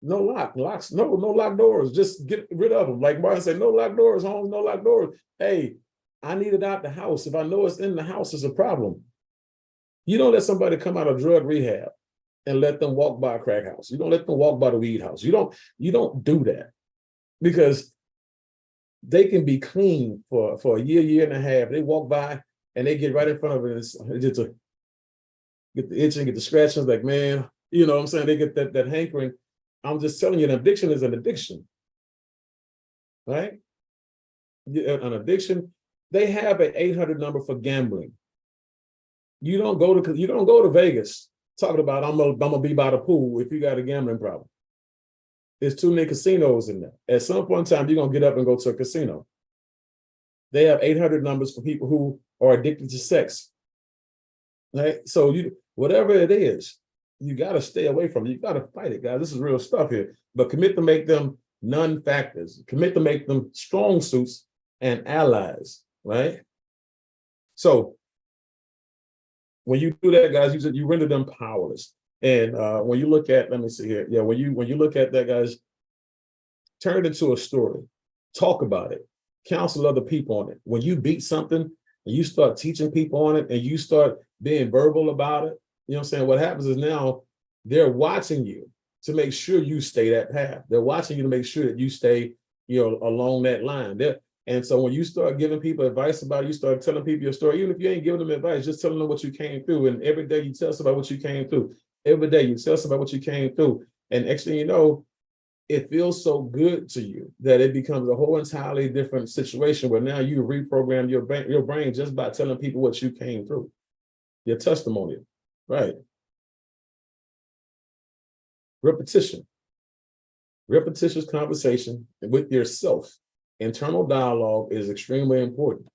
locks. No locked doors. Just get rid of them. Like Martin said, no locked doors, Holmes, no locked doors. Hey, I need it out the house. If I know it's in the house, it's a problem. You don't let somebody come out of drug rehab and let them walk by a crack house. You don't let them walk by the weed house. You don't do that, because they can be clean for a year and a half. They walk by and they get right in front of it. And get the itching, get the scratching. Like, man, you know what I'm saying? They get that hankering. I'm just telling you, an addiction is an addiction, right? An addiction. They have an 800 number for gambling. You don't go to Vegas talking about I'm gonna be by the pool if you got a gambling problem. There's too many casinos in there. At some point in time, you're gonna get up and go to a casino. They have 800 numbers for people who are addicted to sex. Right? So whatever it is, you gotta stay away from it. You gotta fight it, guys. This is real stuff here. But commit to make them non-factors. Commit to make them strong suits and allies, right? So when you do that, guys, you render them powerless. And when you look at, let me see here. Yeah, when you look at that, guys, turn it into a story. Talk about it. Counsel other people on it. When you beat something and you start teaching people on it and you start being verbal about it, you know what I'm saying? What happens is now they're watching you to make sure you stay that path. They're watching you to make sure that you stay, along that line. And so when you start giving people advice about it, you start telling people your story, even if you ain't giving them advice, just telling them what you came through. And every day you tell somebody what you came through. Every day you tell somebody what you came through. And next thing you know, it feels so good to you that it becomes a whole entirely different situation where now you reprogram your brain just by telling people what you came through. Your testimonial, right? Repetition. Repetitious conversation with yourself. Internal dialogue is extremely important.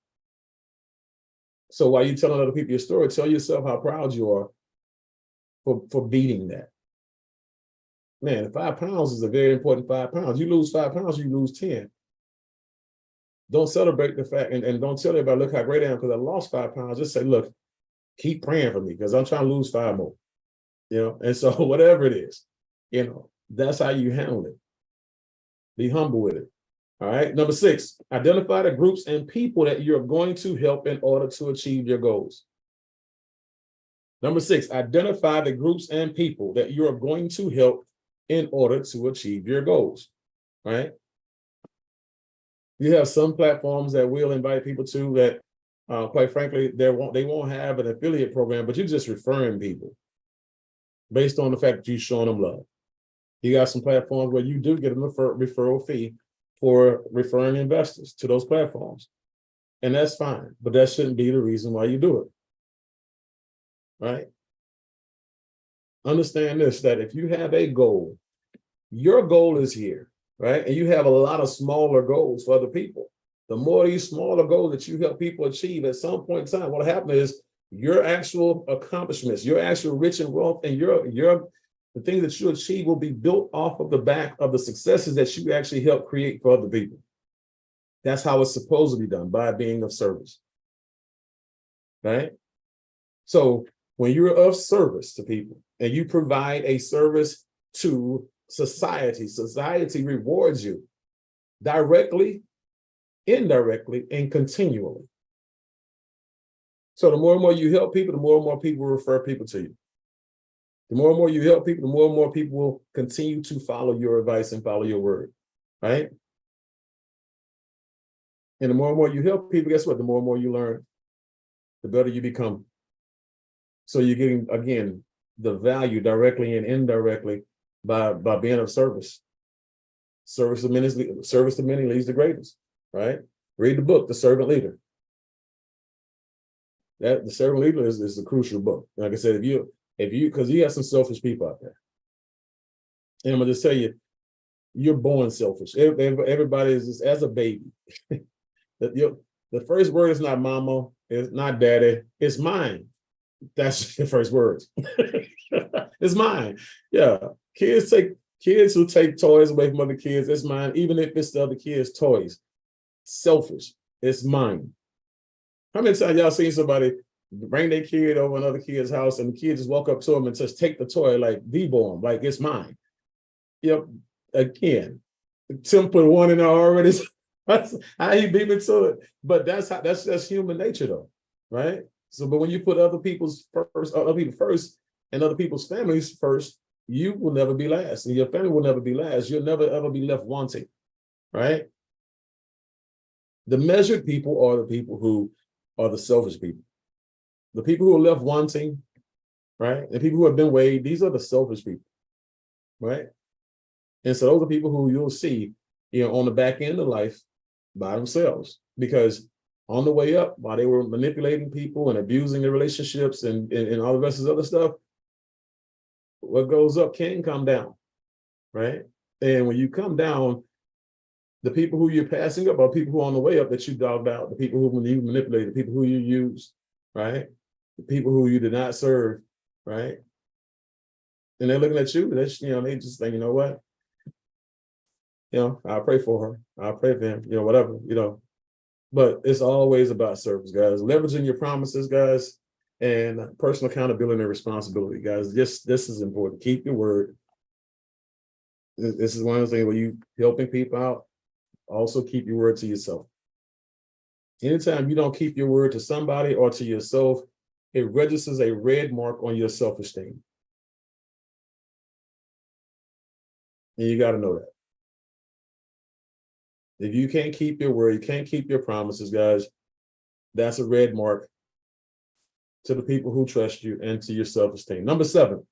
So while you're telling other people your story, tell yourself how proud you are for beating that. Man, 5 pounds is a very important 5 pounds. You lose 5 pounds, you lose 10. Don't celebrate the fact and don't tell everybody, look how great I am because I lost 5 pounds. Just say, look, keep praying for me because I'm trying to lose 5 more. And so whatever it is, that's how you handle it. Be humble with it. All right. Number 6, identify the groups and people that you're going to help in order to achieve your goals. Number 6, identify the groups and people that you're going to help in order to achieve your goals. Right. You have some platforms that will invite people to that, quite frankly, they won't have an affiliate program, but you're just referring people based on the fact that you're showing them love. You got some platforms where you do get a referral fee for referring investors to those platforms. And that's fine, but that shouldn't be the reason why you do it. Right? Understand this, that if you have a goal, your goal is here, right? And you have a lot of smaller goals for other people. The more these smaller goals that you help people achieve, at some point in time, what happens is your actual accomplishments, your actual rich and wealth, and your the things that you achieve will be built off of the back of the successes that you actually help create for other people. That's how it's supposed to be done, by being of service. Right? So when you're of service to people and you provide a service to society, society rewards you directly, indirectly, and continually. So the more and more you help people, the more and more people will refer people to you. The more and more you help people, the more and more people will continue to follow your advice and follow your word, right? And the more and more you help people, guess what? The more and more you learn, the better you become. So you're getting, again, the value directly and indirectly by being of service. Service to many leads the greatest, right? Read the book, The Servant Leader. The Servant Leader is a crucial book. Like I said, if you, because you have some selfish people out there. And I'm gonna just tell you, you're born selfish. Everybody is just, as a baby. The first word is not mama, it's not daddy, it's mine. That's the first words. It's mine. Yeah. Kids who take toys away from other kids, it's mine, even if it's the other kids' toys. Selfish. It's mine. How many times y'all seen somebody bring their kid over another kid's house and the kid just walk up to them and just take the toy, like debo them, like it's mine? Yep. Again, Tim put one in there already. That's how he beat me to it. But that's human nature though, right? So, but when you put other people first, and other people's families first, you will never be last, and your family will never be last. You'll never ever be left wanting, right? The measured people are the people who are the selfish people. The people who are left wanting, right? The people who have been weighed, these are the selfish people, right? And so those are people who you'll see, on the back end of life by themselves, because on the way up, while they were manipulating people and abusing their relationships and all the rest of this other stuff, what goes up can come down, right? And when you come down, the people who you're passing up are people who are on the way up that you dogged out, the people who you manipulated, the people who you used, right? The people who you did not serve, right? And they're looking at you, they just think, you know what? I'll pray for her. I'll pray for him, whatever, But it's always about service, guys. Leveraging your promises, guys, and personal accountability and responsibility, guys. This is important. Keep your word. This is one of the things where you helping people out. Also keep your word to yourself. Anytime you don't keep your word to somebody or to yourself, it registers a red mark on your self-esteem. And you got to know that. If you can't keep your word, you can't keep your promises, guys, that's a red mark to the people who trust you and to your self-esteem. Number 7,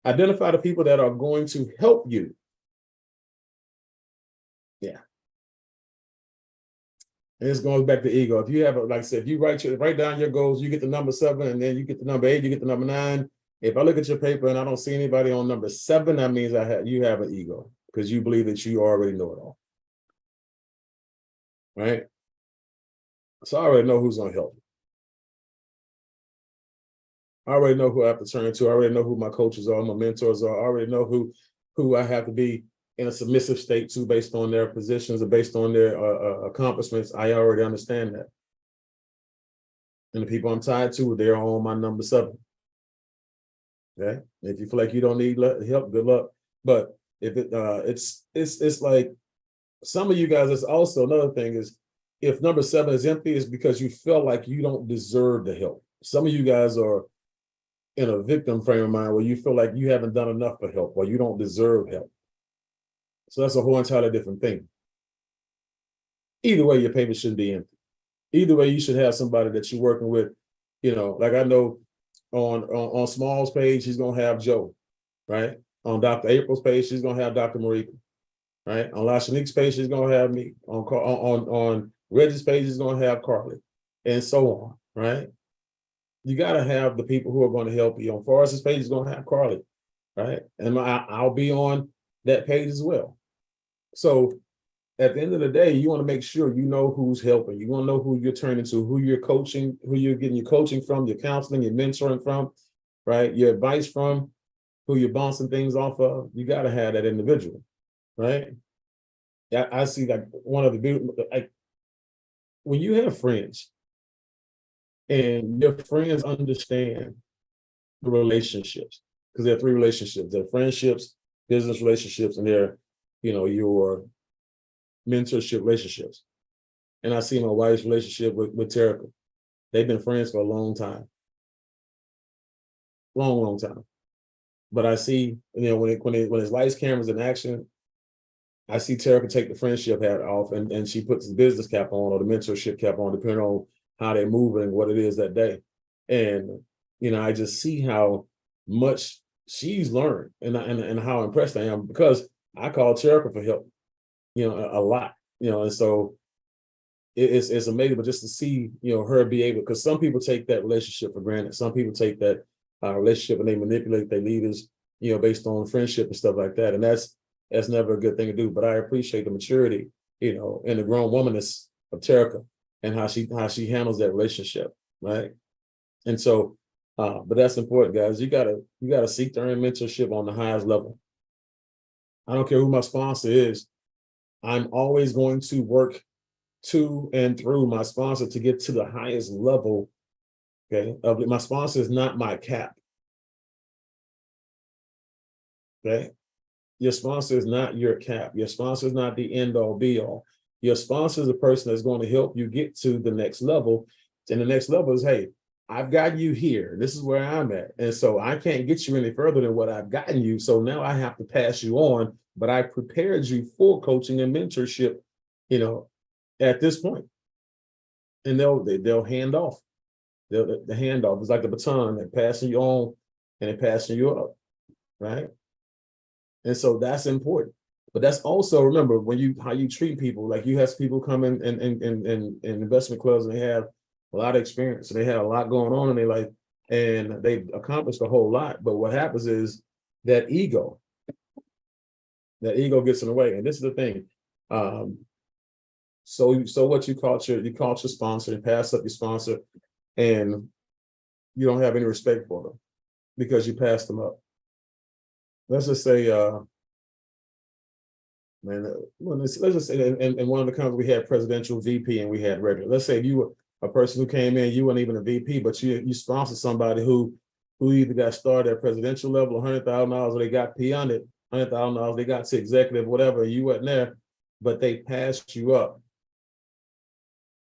identify the people that are going to help you. Yeah. And this goes back to ego. If you have, like I said, if you write down your goals, you get the number 7, and then you get the number 8, you get the number 9. If I look at your paper and I don't see anybody on number 7, that means you have an ego, because you believe that you already know it all. Right? So I already know who's going to help me. I already know who I have to turn to. I already know who my coaches are, my mentors are. I already know who I have to be in a submissive state to based on their positions or based on their accomplishments. I already understand that. And the people I'm tied to, they're on my number 7. Okay? If you feel like you don't need help, good luck. But if it's like, some of you guys, it's also another thing is, if number 7 is empty, it's because you feel like you don't deserve the help. Some of you guys are in a victim frame of mind where you feel like you haven't done enough for help or you don't deserve help. So that's a whole entirely different thing. Either way, your paper shouldn't be empty. Either way, you should have somebody that you're working with. Like I know on Small's page, he's going to have Joe, right? On Dr. April's page, she's going to have Dr. Marika. Right? On LaShanique's page, she's going to have me. On Reggie's page, she's going to have Carly, and so on, right? You got to have the people who are going to help you. On Forrest's page, he's going to have Carly, right? And I'll be on that page as well. So at the end of the day, you want to make sure you know who's helping. You want to know who you're turning to, who you're coaching, who you're getting your coaching from, your counseling, your mentoring from, right? Your advice from, who you're bouncing things off of, you got to have that individual, right? I see like one of the beautiful, like when you have friends and your friends understand the relationships, because there are three relationships: there are friendships, business relationships, and there are, your mentorship relationships. And I see my wife's relationship with Terica. They've been friends for a long time. Long time. But I see, when it's lights, cameras, in action, I see Terica take the friendship hat off and she puts the business cap on or the mentorship cap on, depending on how they're moving and what it is that day. And, I just see how much she's learned and how impressed I am, because I call Terica for help, a lot, and so it's amazing. But just to see, her be able, because some people take that relationship for granted. Some people take that relationship and they manipulate their leaders, based on friendship and stuff like that. And that's never a good thing to do. But I appreciate the maturity, and the grown womanness of Terica and how she handles that relationship, right? And so, but that's important, guys. You gotta seek to earn mentorship on the highest level. I don't care who my sponsor is. I'm always going to work to and through my sponsor to get to the highest level. Okay, my sponsor is not my cap. Okay, your sponsor is not your cap. Your sponsor is not the end all be all. Your sponsor is the person that's going to help you get to the next level. And the next level is, hey, I've got you here. This is where I'm at. And so I can't get you any further than what I've gotten you. So now I have to pass you on, but I prepared you for coaching and mentorship, at this point. And they'll hand off. The handoff is like the baton. They're passing you on and they're passing you up, right? And so that's important. But that's also, remember, how you treat people. Like, you have people come in investment clubs and they have a lot of experience and they have a lot going on in their life and they've accomplished a whole lot. But what happens is that ego gets in the way. And this is the thing. So what you caught your sponsor and pass up your sponsor, and you don't have any respect for them because you passed them up. Let's just say, let's just say in one of the companies we had presidential VP and we had regular. Let's say you were a person who came in, you weren't even a VP, but you sponsored somebody who either got started at presidential level, $100,000, or they got beyond it, $100,000, they got to executive, whatever, you weren't there, but they passed you up.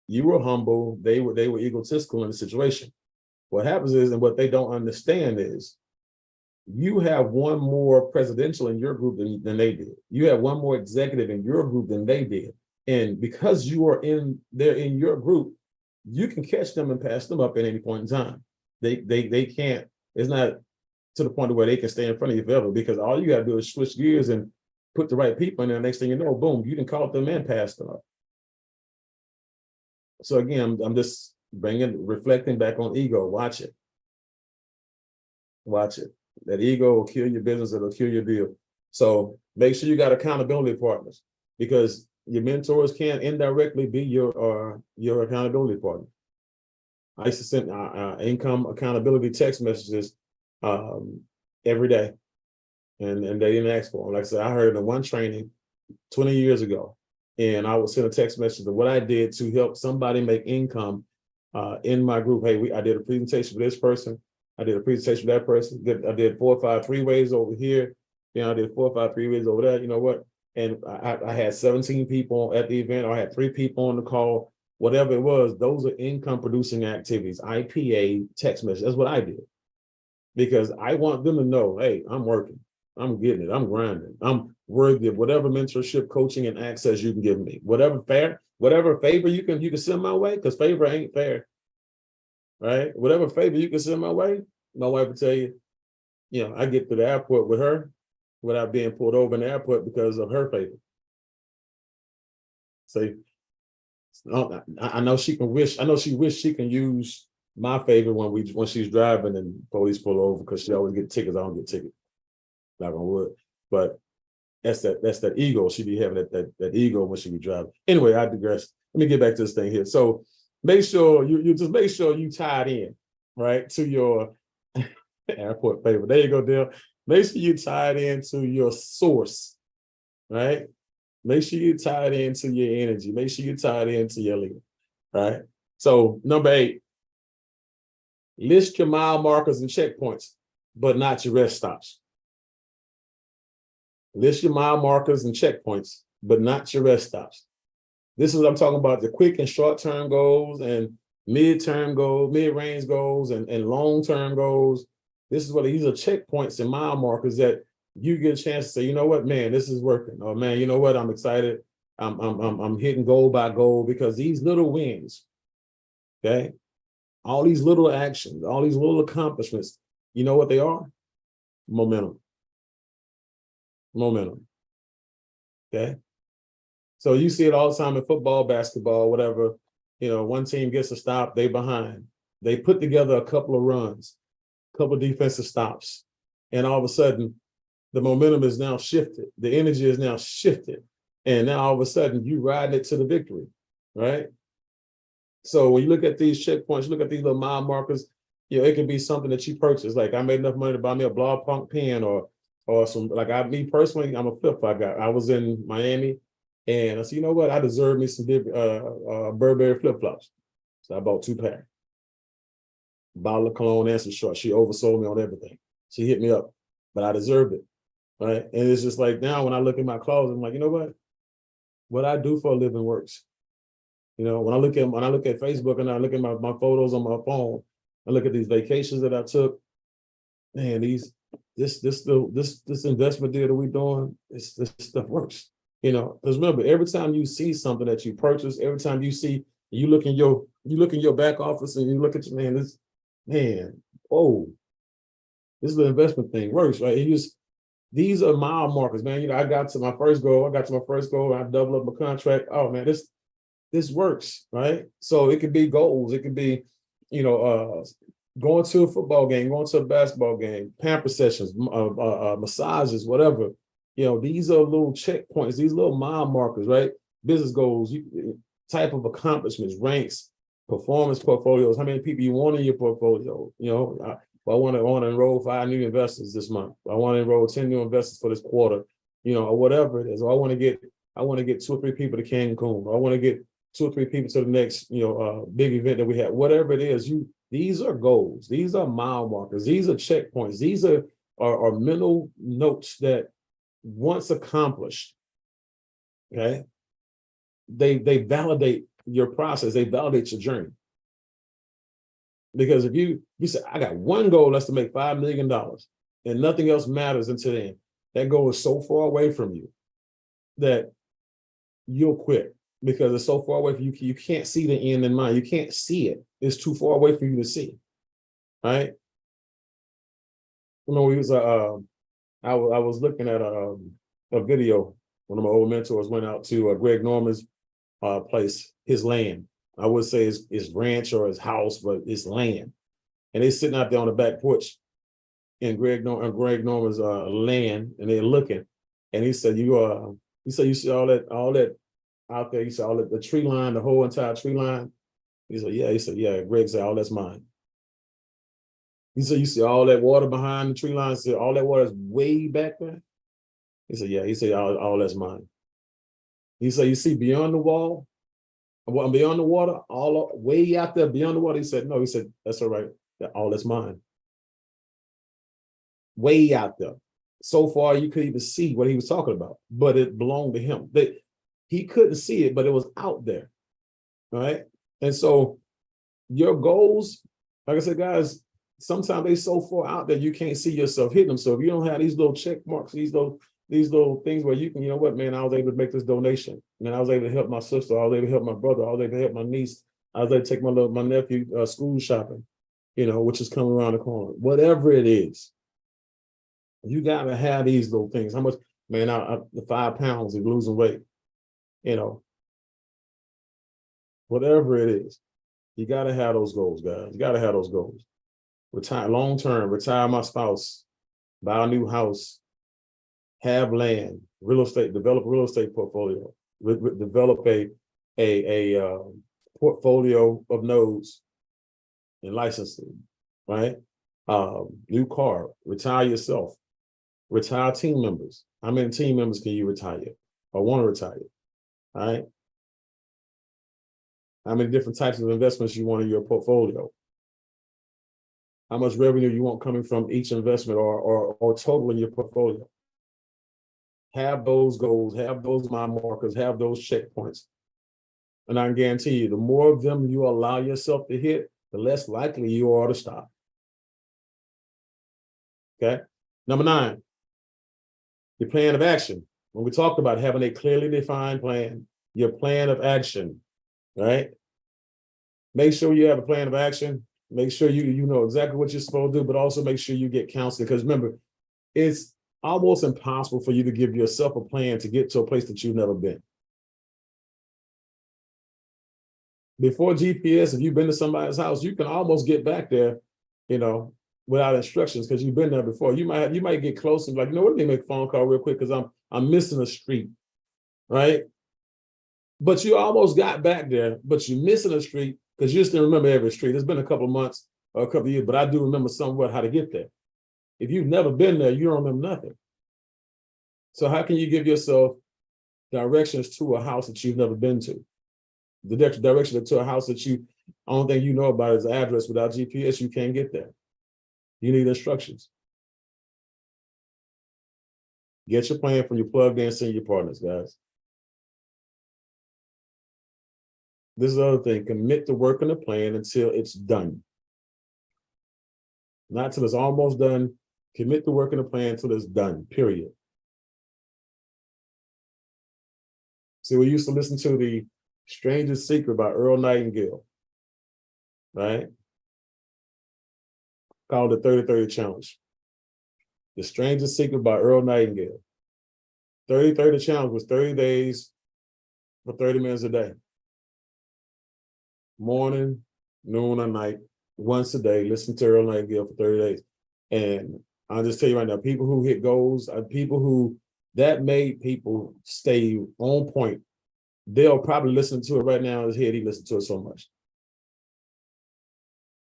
You were humble, they were egotistical in the situation. What happens is, and what they don't understand is, you have one more presidential in your group than they did. You have one more executive in your group than they did. And because you are they're in your group, you can catch them and pass them up at any point in time. They can't, it's not to the point where they can stay in front of you forever, because all you got to do is switch gears and put the right people in there. Next thing you know, boom, you can call them and pass them up. So again, I'm just reflecting back on ego. Watch it. That ego will kill your business, it'll kill your deal. So make sure you got accountability partners, because your mentors can indirectly be your accountability partner. I used to send income accountability text messages every day, and they didn't ask for them. Like I said, I heard in one training 20 years ago, and I would send a text message of what I did to help somebody make income in my group. Hey, I did a presentation for this person. I did a presentation for that person. I did 4 or 5 3-ways over here. I did 4 or 5 3-ways over there. You know what? And I had 17 people at the event, or I had 3 people on the call, whatever it was. Those are income producing activities, IPA, text message. That's what I did, because I want them to know, hey, I'm working, I'm getting it, I'm grinding, I'm worthy of whatever mentorship, coaching, and access you can give me. Whatever favor you can send my way, because favor ain't fair. Right? Whatever favor you can send my way, my wife will tell you, I get to the airport with her without being pulled over in the airport because of her favor. So I know she wishes she can use my favor when she's driving and police pull over, because she always get tickets. I don't get tickets. Knock on wood. But that's that ego. She be having that ego when she be driving. Anyway, I digress. Let me get back to this thing here. So make sure you just make sure you tied in, right, to your airport favor. There you go, Dale. Make sure you tie it into your source, right? Make sure you tie it into your energy. Make sure you tie it into your leader, right? So number 8, list your mile markers and checkpoints, but not your rest stops. List your mile markers and checkpoints, but not your rest stops. This is what I'm talking about, the quick and short-term goals and mid-term goals, mid-range goals and long-term goals. This is what these are checkpoints and mile markers that you get a chance to say, you know what, man, this is working. Or man, you know what, I'm excited. I'm hitting goal by goal, because these little wins, okay, all these little actions, all these little accomplishments, you know what they are? Momentum. Momentum. Okay. So you see it all the time in football, basketball, whatever. You know, one team gets a stop, they behind. They put together a couple of runs, a couple of defensive stops, and all of a sudden, the momentum is now shifted. The energy is now shifted. And now all of a sudden you ride it to the victory, right? So when you look at these checkpoints, you look at these little mile markers, you know, it can be something that you purchase. Like I made enough money to buy me a blog punk pen or some, like me personally, I'm a flip flop guy. I was in Miami and I said, you know what? I deserve me some Burberry flip flops. So I bought 2 pairs. Bottle of cologne and some shorts. She oversold me on everything. She hit me up, but I deserved it. Right. And it's just like now when I look at my closet, I'm like, you know what I do for a living works. You know, when I look at Facebook and I look at my photos on my phone, I look at these vacations that I took, man, this investment deal that we're doing, this stuff works. You know, because remember, every time you see something that you purchase, every time you see, you look in your back office and you look at your this little investment thing works, right? These are mile markers, man. You know, I got to my first goal. I double up my contract. Oh man, this works, right? So it could be goals. It could be, you know, going to a football game, going to a basketball game, pamper sessions, massages, whatever. You know, these are little checkpoints. These little mile markers, right? Business goals, type of accomplishments, ranks, performance portfolios. How many people you want in your portfolio? You know. I want to enroll 5 new investors this month. I want to enroll 10 new investors for this quarter, you know, or whatever it is. Or I want to get 2 or 3 people to Cancun. Or I want to get 2 or 3 people to the next, you know, big event that we have. Whatever it is, these are goals. These are mile markers. These are checkpoints. These are mental notes that once accomplished, okay, they validate your process. They validate your journey. Because if you say, I got one goal, that's to make $5 million, and nothing else matters until then, that goal is so far away from you that you'll quit because it's so far away from you. You can't see the end in mind. You can't see it. It's too far away for you to see. Right? You know, I was looking at a video. One of my old mentors went out to Greg Norman's place, his land. I would say his ranch or his house, but it's land. And they're sitting out there on the back porch in Greg Norman's land, and they're looking. And he said, you see all that out there, you see all that, the tree line, the whole entire tree line. He said, yeah. He said, yeah. Greg said, all that's mine. He said, you see all that water behind the tree line? He said, all that water is way back there? He said, yeah. He said, all that's mine. He said, you see beyond the wall? Beyond the water, all way out there beyond the water. He said, no, he said, that's all right. All that's mine. Way out there. So far, you could even see what he was talking about, but it belonged to him. He couldn't see it, but it was out there. Right? And so your goals, like I said, guys, sometimes they're so far out that you can't see yourself hitting them. So if you don't have these little check marks, these little things where you can, you know what, man, I was able to make this donation. And I was able to help my sister. I was able to help my brother. I was able to help my niece. I was able to take my nephew school shopping, you know, which is coming around the corner. Whatever it is, you got to have these little things. How much, man, the 5 pounds of losing weight, you know, whatever it is, you got to have those goals, guys. You got to have those goals. Retire long-term, retire my spouse, buy a new house, have land, real estate, develop a real estate portfolio, develop a portfolio of nodes and licensing, right? New car, retire yourself, Retire team members. How many team members can you retire or want to retire? All right. How many different types of investments you want in your portfolio? How much revenue you want coming from each investment or total in your portfolio? Have those goals, have those mile markers, have those checkpoints. And I can guarantee you, the more of them you allow yourself to hit, the less likely you are to stop. Okay. Number 9, your plan of action. When we talked about having a clearly defined plan, your plan of action, right? Make sure you have a plan of action. Make sure you know exactly what you're supposed to do, but also make sure you get counseling. Because remember, it's almost impossible for you to give yourself a plan to get to a place that you've never been. Before GPS, if you've been to somebody's house, you can almost get back there, you know, without instructions because you've been there before. You might get close and like, you know what, let me make a phone call real quick because I'm missing a street, right? But you almost got back there, but you're missing a street because you just didn't remember every street. It's been a couple of months or a couple of years, but I do remember somewhat how to get there. If you've never been there, you don't remember nothing. So how can you give yourself directions to a house that you've never been to? The direction to a house that only thing you know about is the address. Without GPS, you can't get there. You need instructions. Get your plan from your plugged in senior partners, guys. This is the other thing. Commit to working the plan until it's done. Not till it's almost done. Commit to working the plan until it's done, period. See, we used to listen to the Strangest Secret by Earl Nightingale, right? Called the 30-30 Challenge. The Strangest Secret by Earl Nightingale. 30-30 Challenge was 30 days for 30 minutes a day. Morning, noon, or night, once a day, listen to Earl Nightingale for 30 days. And I'll just tell you right now, people who hit goals are people who, that made people stay on point. They'll probably listen to it right now in his head. He listened to it so much.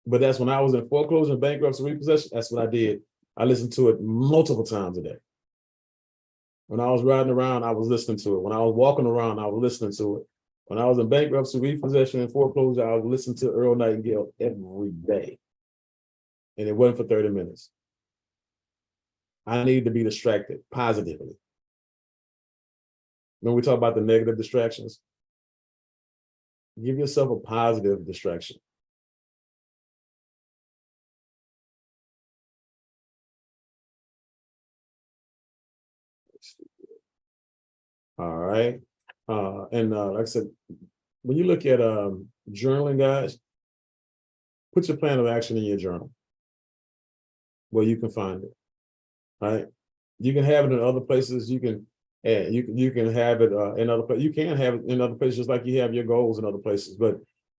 But that's when I was in foreclosure and bankruptcy repossession. That's what I did. I listened to it multiple times a day. When I was riding around, I was listening to it. When I was walking around, I was listening to it. When I was in bankruptcy, repossession, and foreclosure, I was listening to Earl Nightingale every day. And it wasn't for 30 minutes. I needed to be distracted positively. When we talk about the negative distractions, give yourself a positive distraction. All right. And like I said, when you look at journaling, guys, put your plan of action in your journal where you can find it. Right? You can have it in other places. You can have it in other places. You can have it in other places, just like you have your goals in other places, but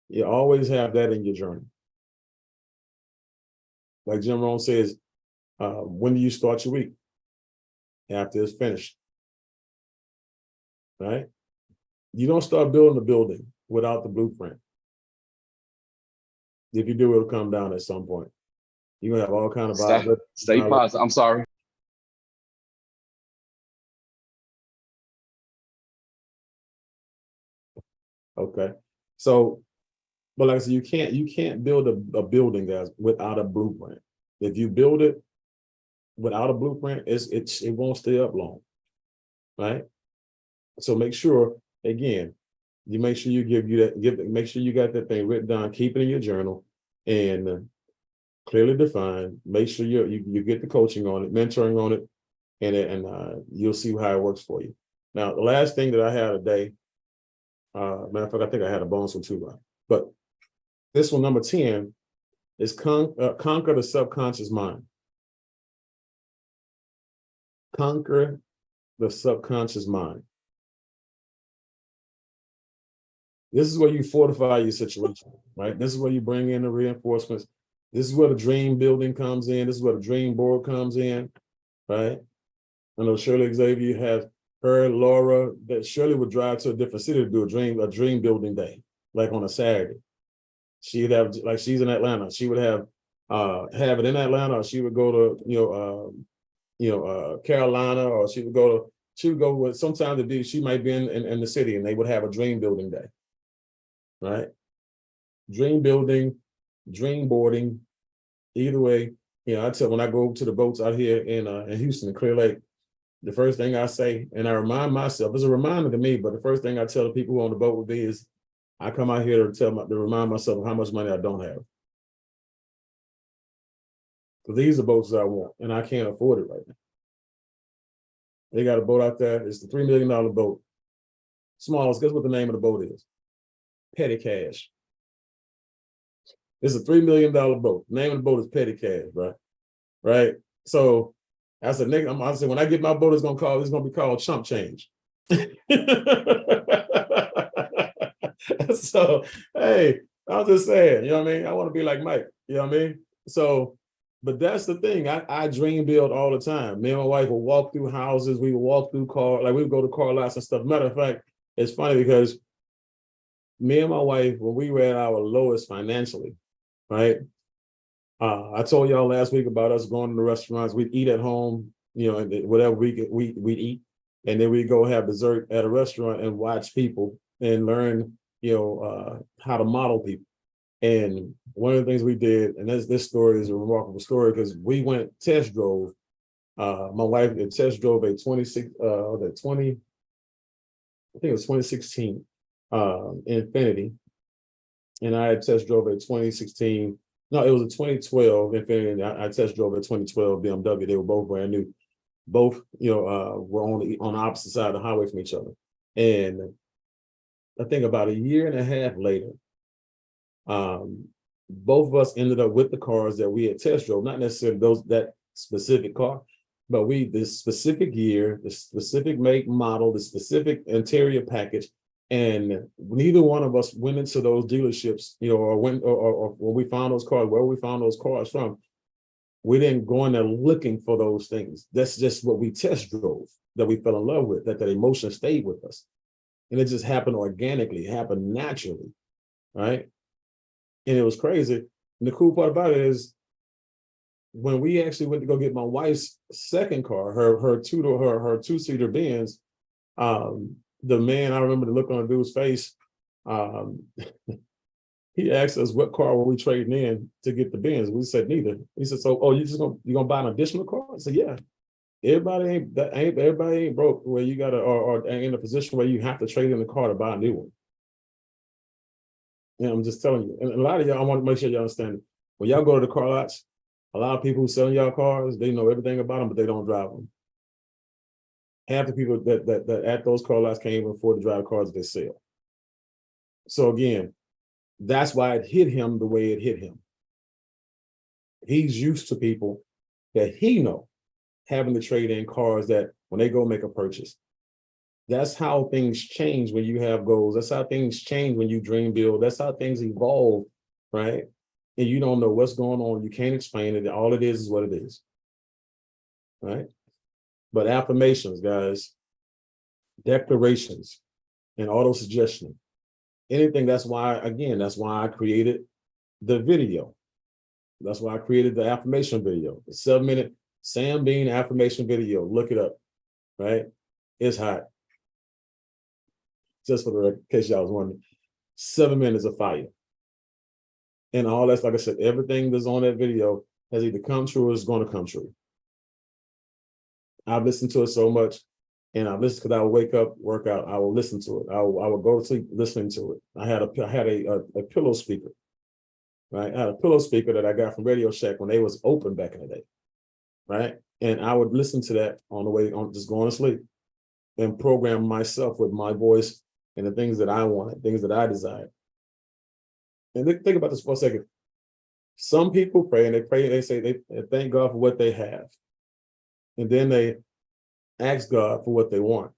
you always have that in your journal. Like Jim Rohn says, when do you start your week? After it's finished. Right? You don't start building a building without the blueprint. If you do, it'll come down at some point. You're gonna have all kind of stay positive. I'm sorry. Okay. So, but like I said, you can't build a building, guys, without a blueprint. If you build it without a blueprint, it won't stay up long. Right? So make sure, again, you make sure you make sure you got that thing written down, keep it in your journal, and clearly defined. Make sure you get the coaching on it, mentoring on it, and you'll see how it works for you. Now, the last thing that I had today, matter of fact, I think I had a bonus one too, but this one, number 10, is conquer the subconscious mind. Conquer the subconscious mind. This is where you fortify your situation, right? This is where you bring in the reinforcements. This is where the dream building comes in. This is where the dream board comes in, right? I know Shirley Xavier has her, Laura, that Shirley would drive to a different city to do a dream building day, like on a Saturday. She'd have, like she's in Atlanta, she would have it in Atlanta, or she would go to, Carolina, or she would go with sometimes she might be in the city, and they would have a dream building day. Right? Dream building, dream boarding, either way, I tell when I go to the boats out here in Houston, Clear Lake, the first thing I say, and I remind myself, it's a reminder to me, but the first thing I tell the people who on the boat would be is, I come out here to remind myself of how much money I don't have. So these are boats that I want, and I can't afford it right now. They got a boat out there. It's the $3 million boat. Smallest, guess what the name of the boat is? Petty Cash. It's a $3 million boat. The name of the boat is Petty Cash, right? Right. So I said, I said, when I get my boat, it's gonna be called Chump Change. So hey, I was just saying, you know what I mean? I want to be like Mike, you know what I mean? So, but that's the thing. I dream build all the time. Me and my wife will walk through houses, we would walk through cars, like we would go to car lots and stuff. Matter of fact, it's funny because me and my wife, when we were at our lowest financially, right? I told y'all last week about us going to the restaurants. We'd eat at home, and whatever we'd eat, and then we'd go have dessert at a restaurant and watch people and learn, how to model people. And one of the things we did, and this story is a remarkable story because we went test drove. My wife test drove a 2016 Infiniti, and I had test drove a 2016. No, it was a 2012 Infiniti. I test drove a 2012 BMW. They were both brand new. Both, were on the opposite side of the highway from each other. And I think about a year and a half later, both of us ended up with the cars that we had test drove, not necessarily that specific car, but this specific year, the specific make, model, the specific interior package, and neither one of us went into those dealerships, or when we found those cars, where we found those cars from. We didn't go in there looking for those things. That's just what we test drove, that we fell in love with, that emotion stayed with us. And it just happened organically, it happened naturally, right? And it was crazy. And the cool part about it is when we actually went to go get my wife's second car, her two-seater Benz, the man, I remember the look on the dude's face, he asked us what car were we trading in to get the Benz. We said neither. He said, "So, you gonna buy an additional car?" I said, "Yeah." Everybody ain't broke where you gotta or in a position where you have to trade in the car to buy a new one. And I'm just telling you, and a lot of y'all, I want to make sure y'all understand it. When y'all go to the car lots, a lot of people who selling y'all cars, they know everything about them, but they don't drive them. Half the people that at those car lots can't even afford to drive the cars that they sell. So again, that's why it hit him the way it hit him. He's used to people that he know having to trade in cars that when they go make a purchase. That's how things change when you have goals. That's how things change when you dream build. That's how things evolve, right? And you don't know what's going on. You can't explain it. All it is what it is, right? But affirmations, guys, declarations, and auto-suggestion, anything. That's why I created the video. That's why I created the affirmation video, the 7-minute Sam Bean affirmation video. Look it up, right? It's hot. Just for the record, in case y'all was wondering, 7 minutes of fire. And all that's, like I said, everything that's on that video has either come true or is going to come true. I've listened to it so much, and I've listened because I would wake up, work out, I will listen to it. I would go to sleep listening to it. I had a pillow speaker, right? I had a pillow speaker that I got from Radio Shack when they was open back in the day, right? And I would listen to that on the way, just going to sleep, and program myself with my voice and the things that I wanted, things that I desired. And think about this for a second. Some people pray, and they say they thank God for what they have. And then they ask God for what they want,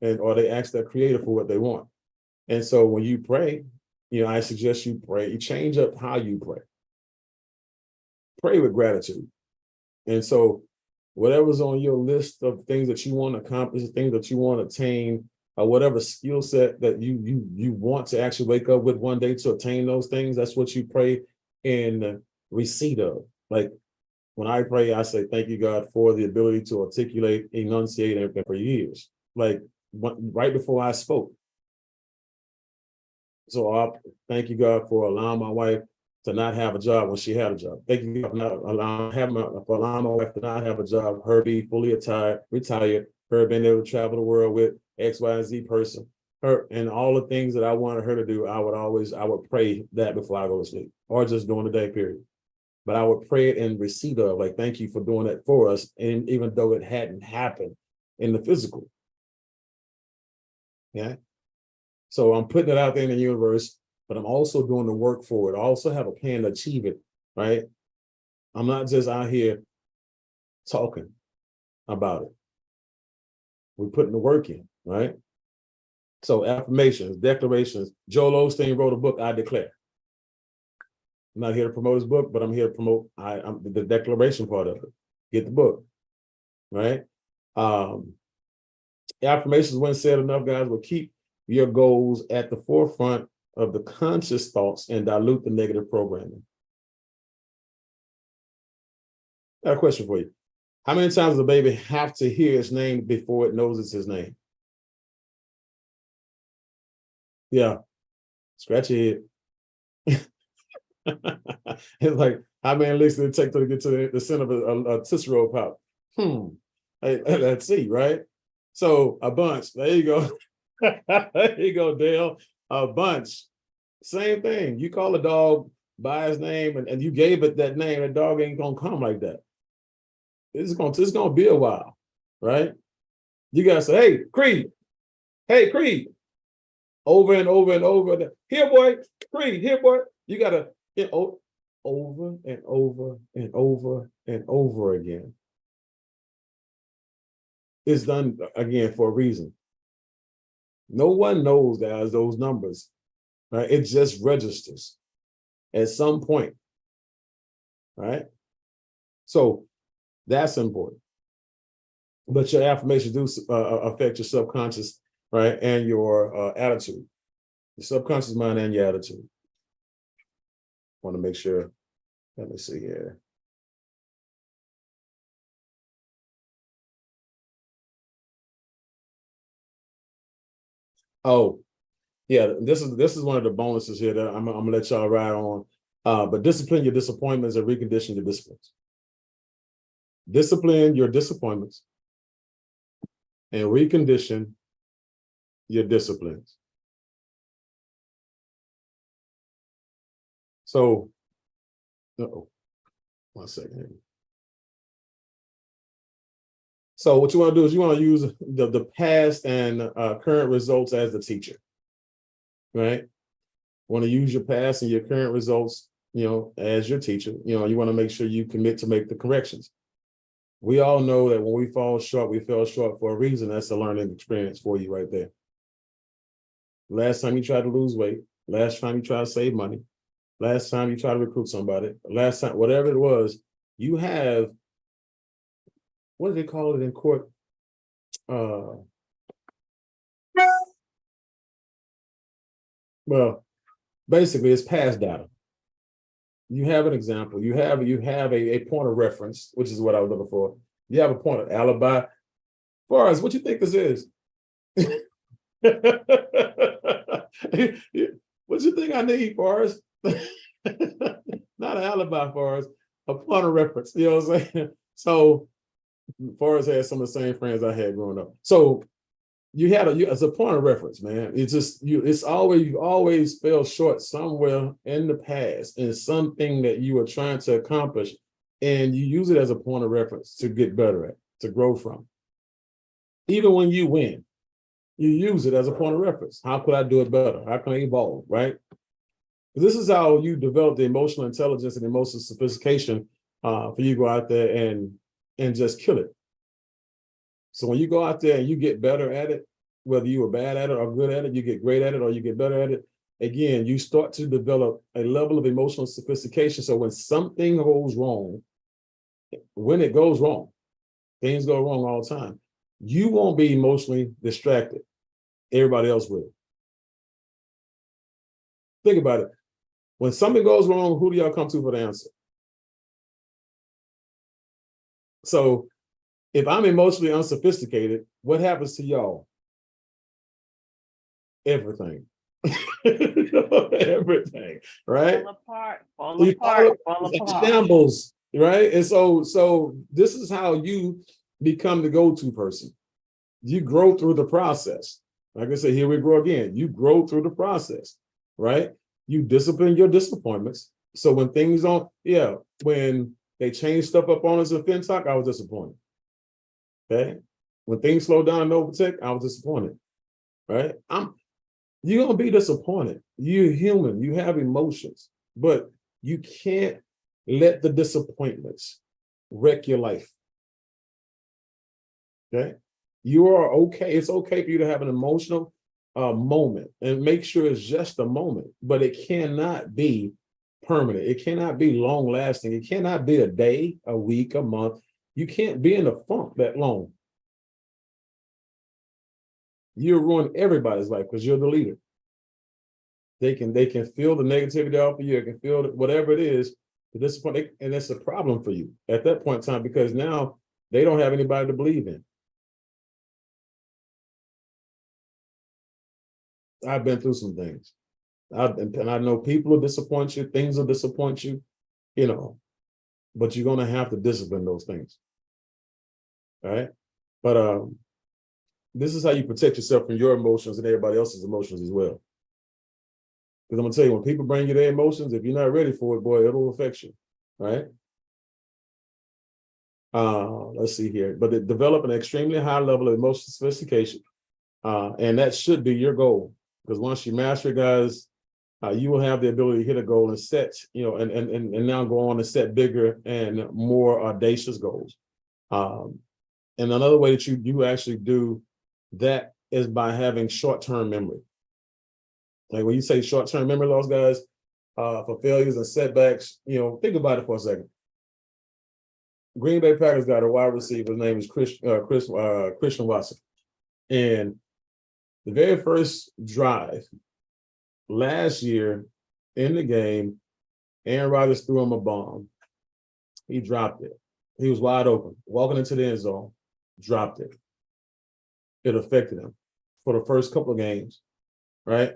or they ask their creator for what they want. And so when you pray, I suggest you pray, you change up how you pray. Pray with gratitude. And so whatever's on your list of things that you want to accomplish, things that you want to attain, or whatever skill set that you want to actually wake up with one day to attain those things, that's what you pray in receipt of. Like, When I pray, I say, thank you, God, for the ability to articulate, enunciate, and for years. Like right before I spoke. So I thank you, God, for allowing my wife to not have a job when she had a job. Thank you, God, for not allowing my wife to not have a job, her be fully retired, her being able to travel the world with X, Y, and Z person, her and all the things that I wanted her to do. I would pray that before I go to sleep, or just during the day period. But I would pray it in receipt of, like, thank you for doing that for us. And even though it hadn't happened in the physical. Yeah. So I'm putting it out there in the universe, but I'm also doing the work for it. I also have a plan to achieve it, right? I'm not just out here talking about it. We're putting the work in, right? So affirmations, declarations. Joel Osteen wrote a book, I Declare. I'm not here to promote his book, but I'm here to promote I'm the declaration part of it. Get the book, right? Affirmations, when said enough, guys, will keep your goals at the forefront of the conscious thoughts and dilute the negative programming. I got a question for you. How many times does a baby have to hear its name before it knows it's his name? Yeah, scratch your head. It's like, how many licks did it take to get to the center of a Tootsie Roll Pop? Hey, let's see, right? So a bunch, there you go. There you go, Dale. A bunch. Same thing. You call a dog by his name and you gave it that name, that dog ain't gonna come like that. It's gonna be a while, right? You gotta say, hey, Creed, over and over and over. Here, boy, Creed, here, boy. You gotta over and over and over and over again. It's done again for a reason. No one knows that as those numbers, right? It just registers at some point, right? So that's important. But your affirmations do affect your subconscious, right? And your attitude, your subconscious mind and your attitude. Want to make sure, let me see here. Oh, yeah, this is one of the bonuses here that I'm gonna let y'all ride on. But discipline your disappointments and recondition your disciplines. Discipline your disappointments and recondition your disciplines. So, one second. So what you want to do is you want to use the past and current results as the teacher, right? You want to use your past and your current results, as your teacher. You want to make sure you commit to make the corrections. We all know that when we fall short, we fell short for a reason. That's a learning experience for you right there. Last time you tried to lose weight, last time you tried to save money, last time you tried to recruit somebody, last time, whatever it was, you have, what do they call it in court? Well, basically it's past data. You have an example, you have a point of reference, which is what I was looking for. You have a point of alibi. Forrest, what you think this is? What you think I need, Forrest? Not an alibi, Forrest, a point of reference. You know what I'm saying? So Forrest had some of the same friends I had growing up. So you had as a point of reference, man. It's just you always fell short somewhere in the past in something that you were trying to accomplish, and you use it as a point of reference to get better at, to grow from. Even when you win, you use it as a point of reference. How could I do it better? How can I evolve, right? This is how you develop the emotional intelligence and emotional sophistication for you to go out there and just kill it. So when you go out there and you get better at it, whether you were bad at it or good at it, you get great at it or you get better at it, again, you start to develop a level of emotional sophistication. So when something goes wrong, when it goes wrong, things go wrong all the time, you won't be emotionally distracted. Everybody else will. Think about it. When something goes wrong, who do y'all come to for the answer? So if I'm emotionally unsophisticated, what happens to y'all? Everything. Everything, right? Fall apart, fall We apart, follow- fall it's like apart. shambles, right? And so this is how you become the go-to person. You grow through the process. Like I said, here we grow again. You grow through the process, right? You discipline your disappointments. So when things don't, when they change stuff up on us in FinTalk, I was disappointed. Okay. When things slow down in Novatech, I was disappointed. Right? You're gonna be disappointed. You're human, you have emotions, but you can't let the disappointments wreck your life. Okay. You are okay. It's okay for you to have an emotional moment and make sure it's just a moment, but it cannot be permanent. It cannot be long lasting. It cannot be a day, a week, a month. You can't be in a funk that long. You'll ruin everybody's life because you're the leader. They can feel the negativity off of you. They can feel whatever it is, the disappointment, and it's a problem for you at that point in time because now they don't have anybody to believe in. I've been through some things. And I know people will disappoint you, things will disappoint you, but you're gonna have to discipline those things. All right. But this is how you protect yourself from your emotions and everybody else's emotions as well. Because I'm gonna tell you, when people bring you their emotions, if you're not ready for it, boy, it'll affect you. Right. Let's see here. But develop an extremely high level of emotional sophistication. And that should be your goal. Because once you master it, guys, you will have the ability to hit a goal and set, and now go on and set bigger and more audacious goals. And another way that you actually do that is by having short-term memory. Like when you say short-term memory loss, guys, for failures and setbacks, think about it for a second. Green Bay Packers got a wide receiver. His name is Christian Watson. And the very first drive last year in the game, Aaron Rodgers threw him a bomb. He dropped it. He was wide open, walking into the end zone, dropped it. It affected him for the first couple of games, right?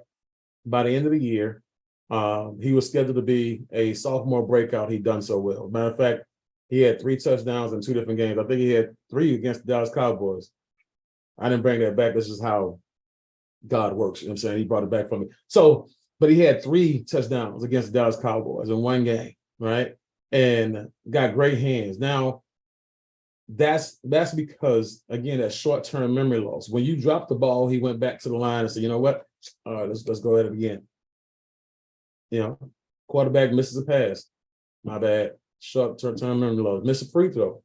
By the end of the year, he was scheduled to be a sophomore breakout. He'd done so well. Matter of fact, he had 3 touchdowns in 2 different games. I think he had 3 against the Dallas Cowboys. I didn't bring that back. This is how God works. You know what I'm saying? He brought it back for me. So, but he had 3 touchdowns against the Dallas Cowboys in 1 game, right? And got great hands. Now, that's because, again, that short-term memory loss. When you dropped the ball, he went back to the line and said, you know what? All right, let's go at it again. Quarterback misses a pass. My bad. Short-term memory loss. Miss a free throw.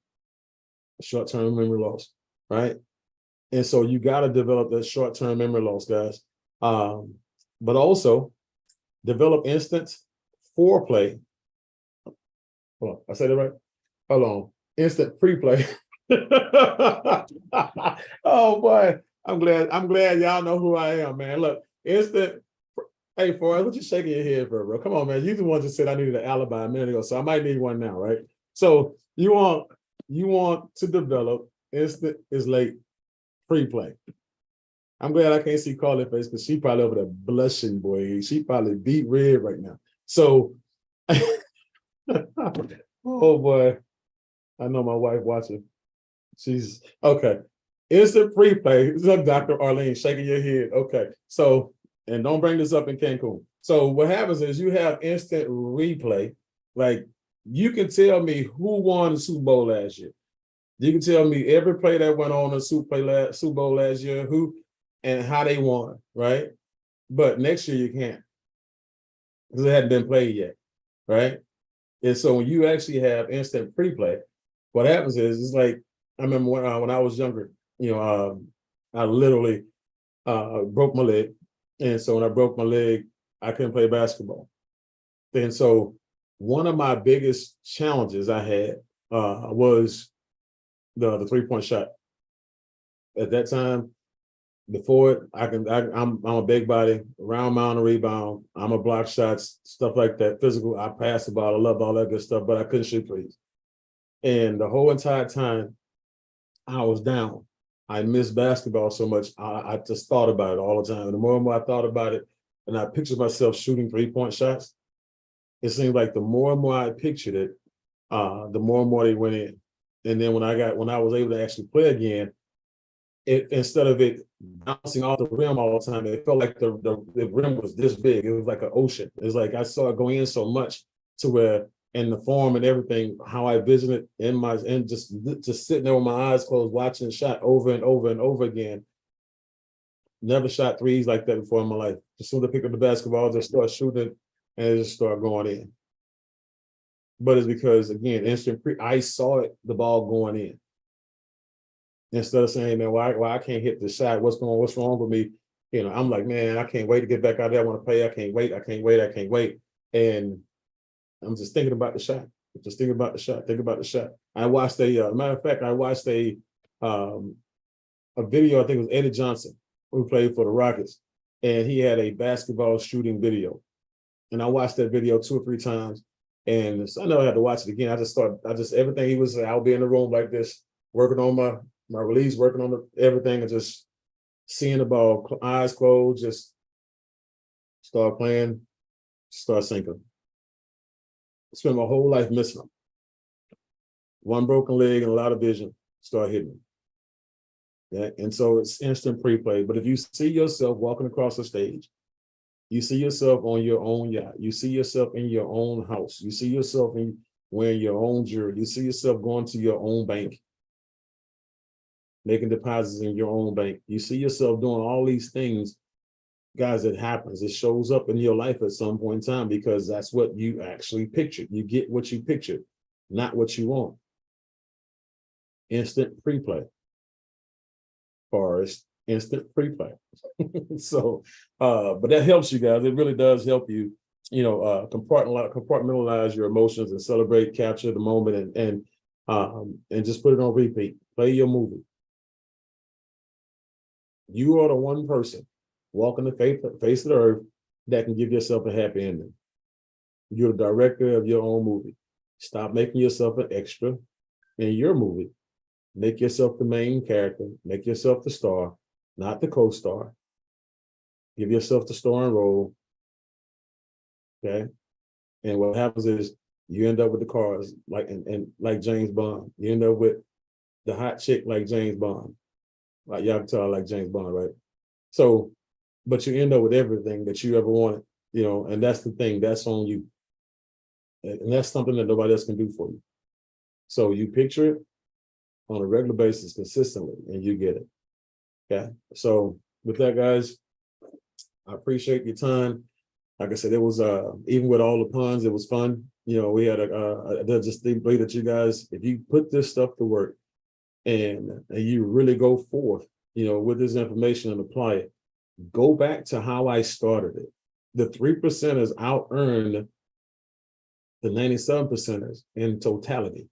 Short-term memory loss, right? And so you got to develop that short-term memory loss, guys. But also develop instant foreplay. Hold on, I said it right? Hold on. Instant pre-play. Oh boy. I'm glad y'all know who I am, man. Look, instant. Hey, Forrest, what you shaking your head for, bro? Come on, man. You the one that said I needed an alibi a minute ago, so I might need one now, right? So you want to develop instant is late pre-play. I'm glad I can't see Carly's face because she probably over there blushing, boy. She probably beat red right now. So, oh boy, I know my wife watching. She's okay. Instant pre-play. Look, Dr. Arlene, shaking your head. Okay, so. And don't bring this up in Cancun. So what happens is you have instant replay. Like you can tell me who won the Super Bowl last year. You can tell me every play that went on the Super Bowl last year, who and how they won, right? But next year you can't because it hadn't been played yet, right? And so when you actually have instant pre-play, what happens is it's like I remember when I was younger, I literally broke my leg. And so when I broke my leg, I couldn't play basketball. And so one of my biggest challenges I had was the 3-point shot. At that time, before it, I'm a big body, round mound and rebound. I'm a block shots, stuff like that, physical. I pass the ball. I love all that good stuff, but I couldn't shoot threes. And the whole entire time I was down. I missed basketball so much. I just thought about it all the time. And the more and more I thought about it, and I pictured myself shooting 3-point shots, it seemed like the more and more I pictured it, the more and more they went in. And then when I was able to actually play again, instead of it bouncing off the rim all the time, it felt like the rim was this big. It was like an ocean. It's like I saw it going in so much to where, in the form and everything, how I visited and just sitting there with my eyes closed, watching the shot over and over and over again. Never shot threes like that before in my life. As soon as I pick up the basketball, just start shooting and it just start going in. But it's because, again, I saw it, the ball going in. Instead of saying, man, why I can't hit the shot? What's wrong with me? You know, I'm like, man, I can't wait to get back out there. I want to play. I can't wait. And I'm just thinking about the shot. Think about the shot. I watched matter of fact, I watched a video, I think it was Eddie Johnson, who played for the Rockets, and he had a basketball shooting video. And I watched that video 2 or 3 times. And so I know I had to watch it again. Everything he was saying, I'll be in the room like this, working on my release, working on everything, and just seeing the ball, eyes closed, just start playing, start sinking. Spent my whole life missing them. One broken leg and a lot of vision, start hitting them. Yeah, and so it's instant pre-play. But if you see yourself walking across the stage, you see yourself on your own yacht, you see yourself in your own house, you see yourself wearing your own jewelry, you see yourself going to your own bank, making deposits in your own bank, you see yourself doing all these things, guys, it happens. It shows up in your life at some point in time because that's what you actually pictured. You get what you pictured, not what you want. Instant pre-play. Forrest, instant pre-play. So, but that helps you guys. It really does help you, compartmentalize your emotions and celebrate, capture the moment, and just put it on repeat. Play your movie. You are the one person walking the face of the earth that can give yourself a happy ending. You're the director of your own movie. Stop making yourself an extra in your movie. Make yourself the main character. Make yourself the star, not the co-star. Give yourself the starring role. Okay. And what happens is you end up with the cars like James Bond. You end up with the hot chick like James Bond. Like y'all can tell I like James Bond, right? So, but you end up with everything that you ever wanted, and that's the thing, that's on you. And that's something that nobody else can do for you. So you picture it on a regular basis consistently and you get it. Okay. So with that, guys, I appreciate your time. Like I said, it was even with all the puns, it was fun. We had just the way that you guys, if you put this stuff to work and you really go forth, with this information and apply it, go back to how I started it. The 3%ers out-earned the 97%ers in totality.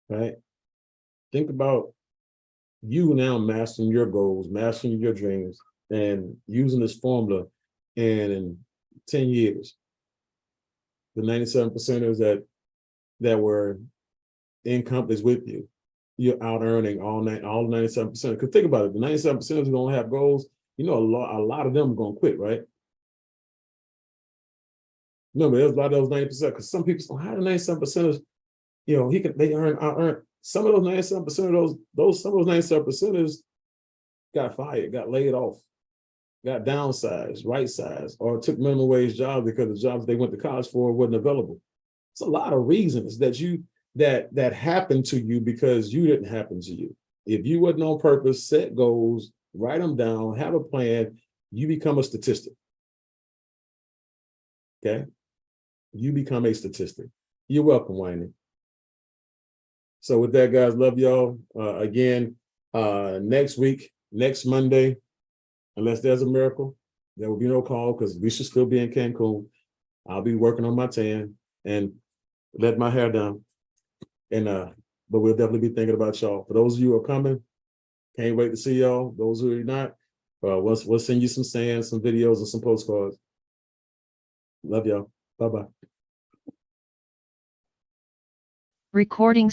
Right? Think about you now mastering your goals, mastering your dreams, and using this formula. And in 10 years, the 97%ers that were in companies with you, you're out earning all 97%. Because think about it, the 97%ers who don't have goals, a lot of them are going to quit, right? Remember, there's a lot of those 90%, because some people say, how the 97%ers, they earn. Some of those 97% of some of those 97%ers got fired, got laid off, got downsized, right-sized, or took minimum wage jobs because the jobs they went to college for wasn't available. It's a lot of reasons that happened to you because you didn't happen to you. If you wasn't on purpose, set goals, write them down, have a plan, you become a statistic. Okay? You become a statistic. You're welcome, Wayne. So with that, guys, love y'all. Again, next week, next Monday, unless there's a miracle, there will be no call because we should still be in Cancun. I'll be working on my tan and let my hair down. And but we'll definitely be thinking about y'all. For those of you who are coming, can't wait to see y'all. Those who are not, we'll send you some sand, some videos, and some postcards. Love y'all. Bye-bye. Recording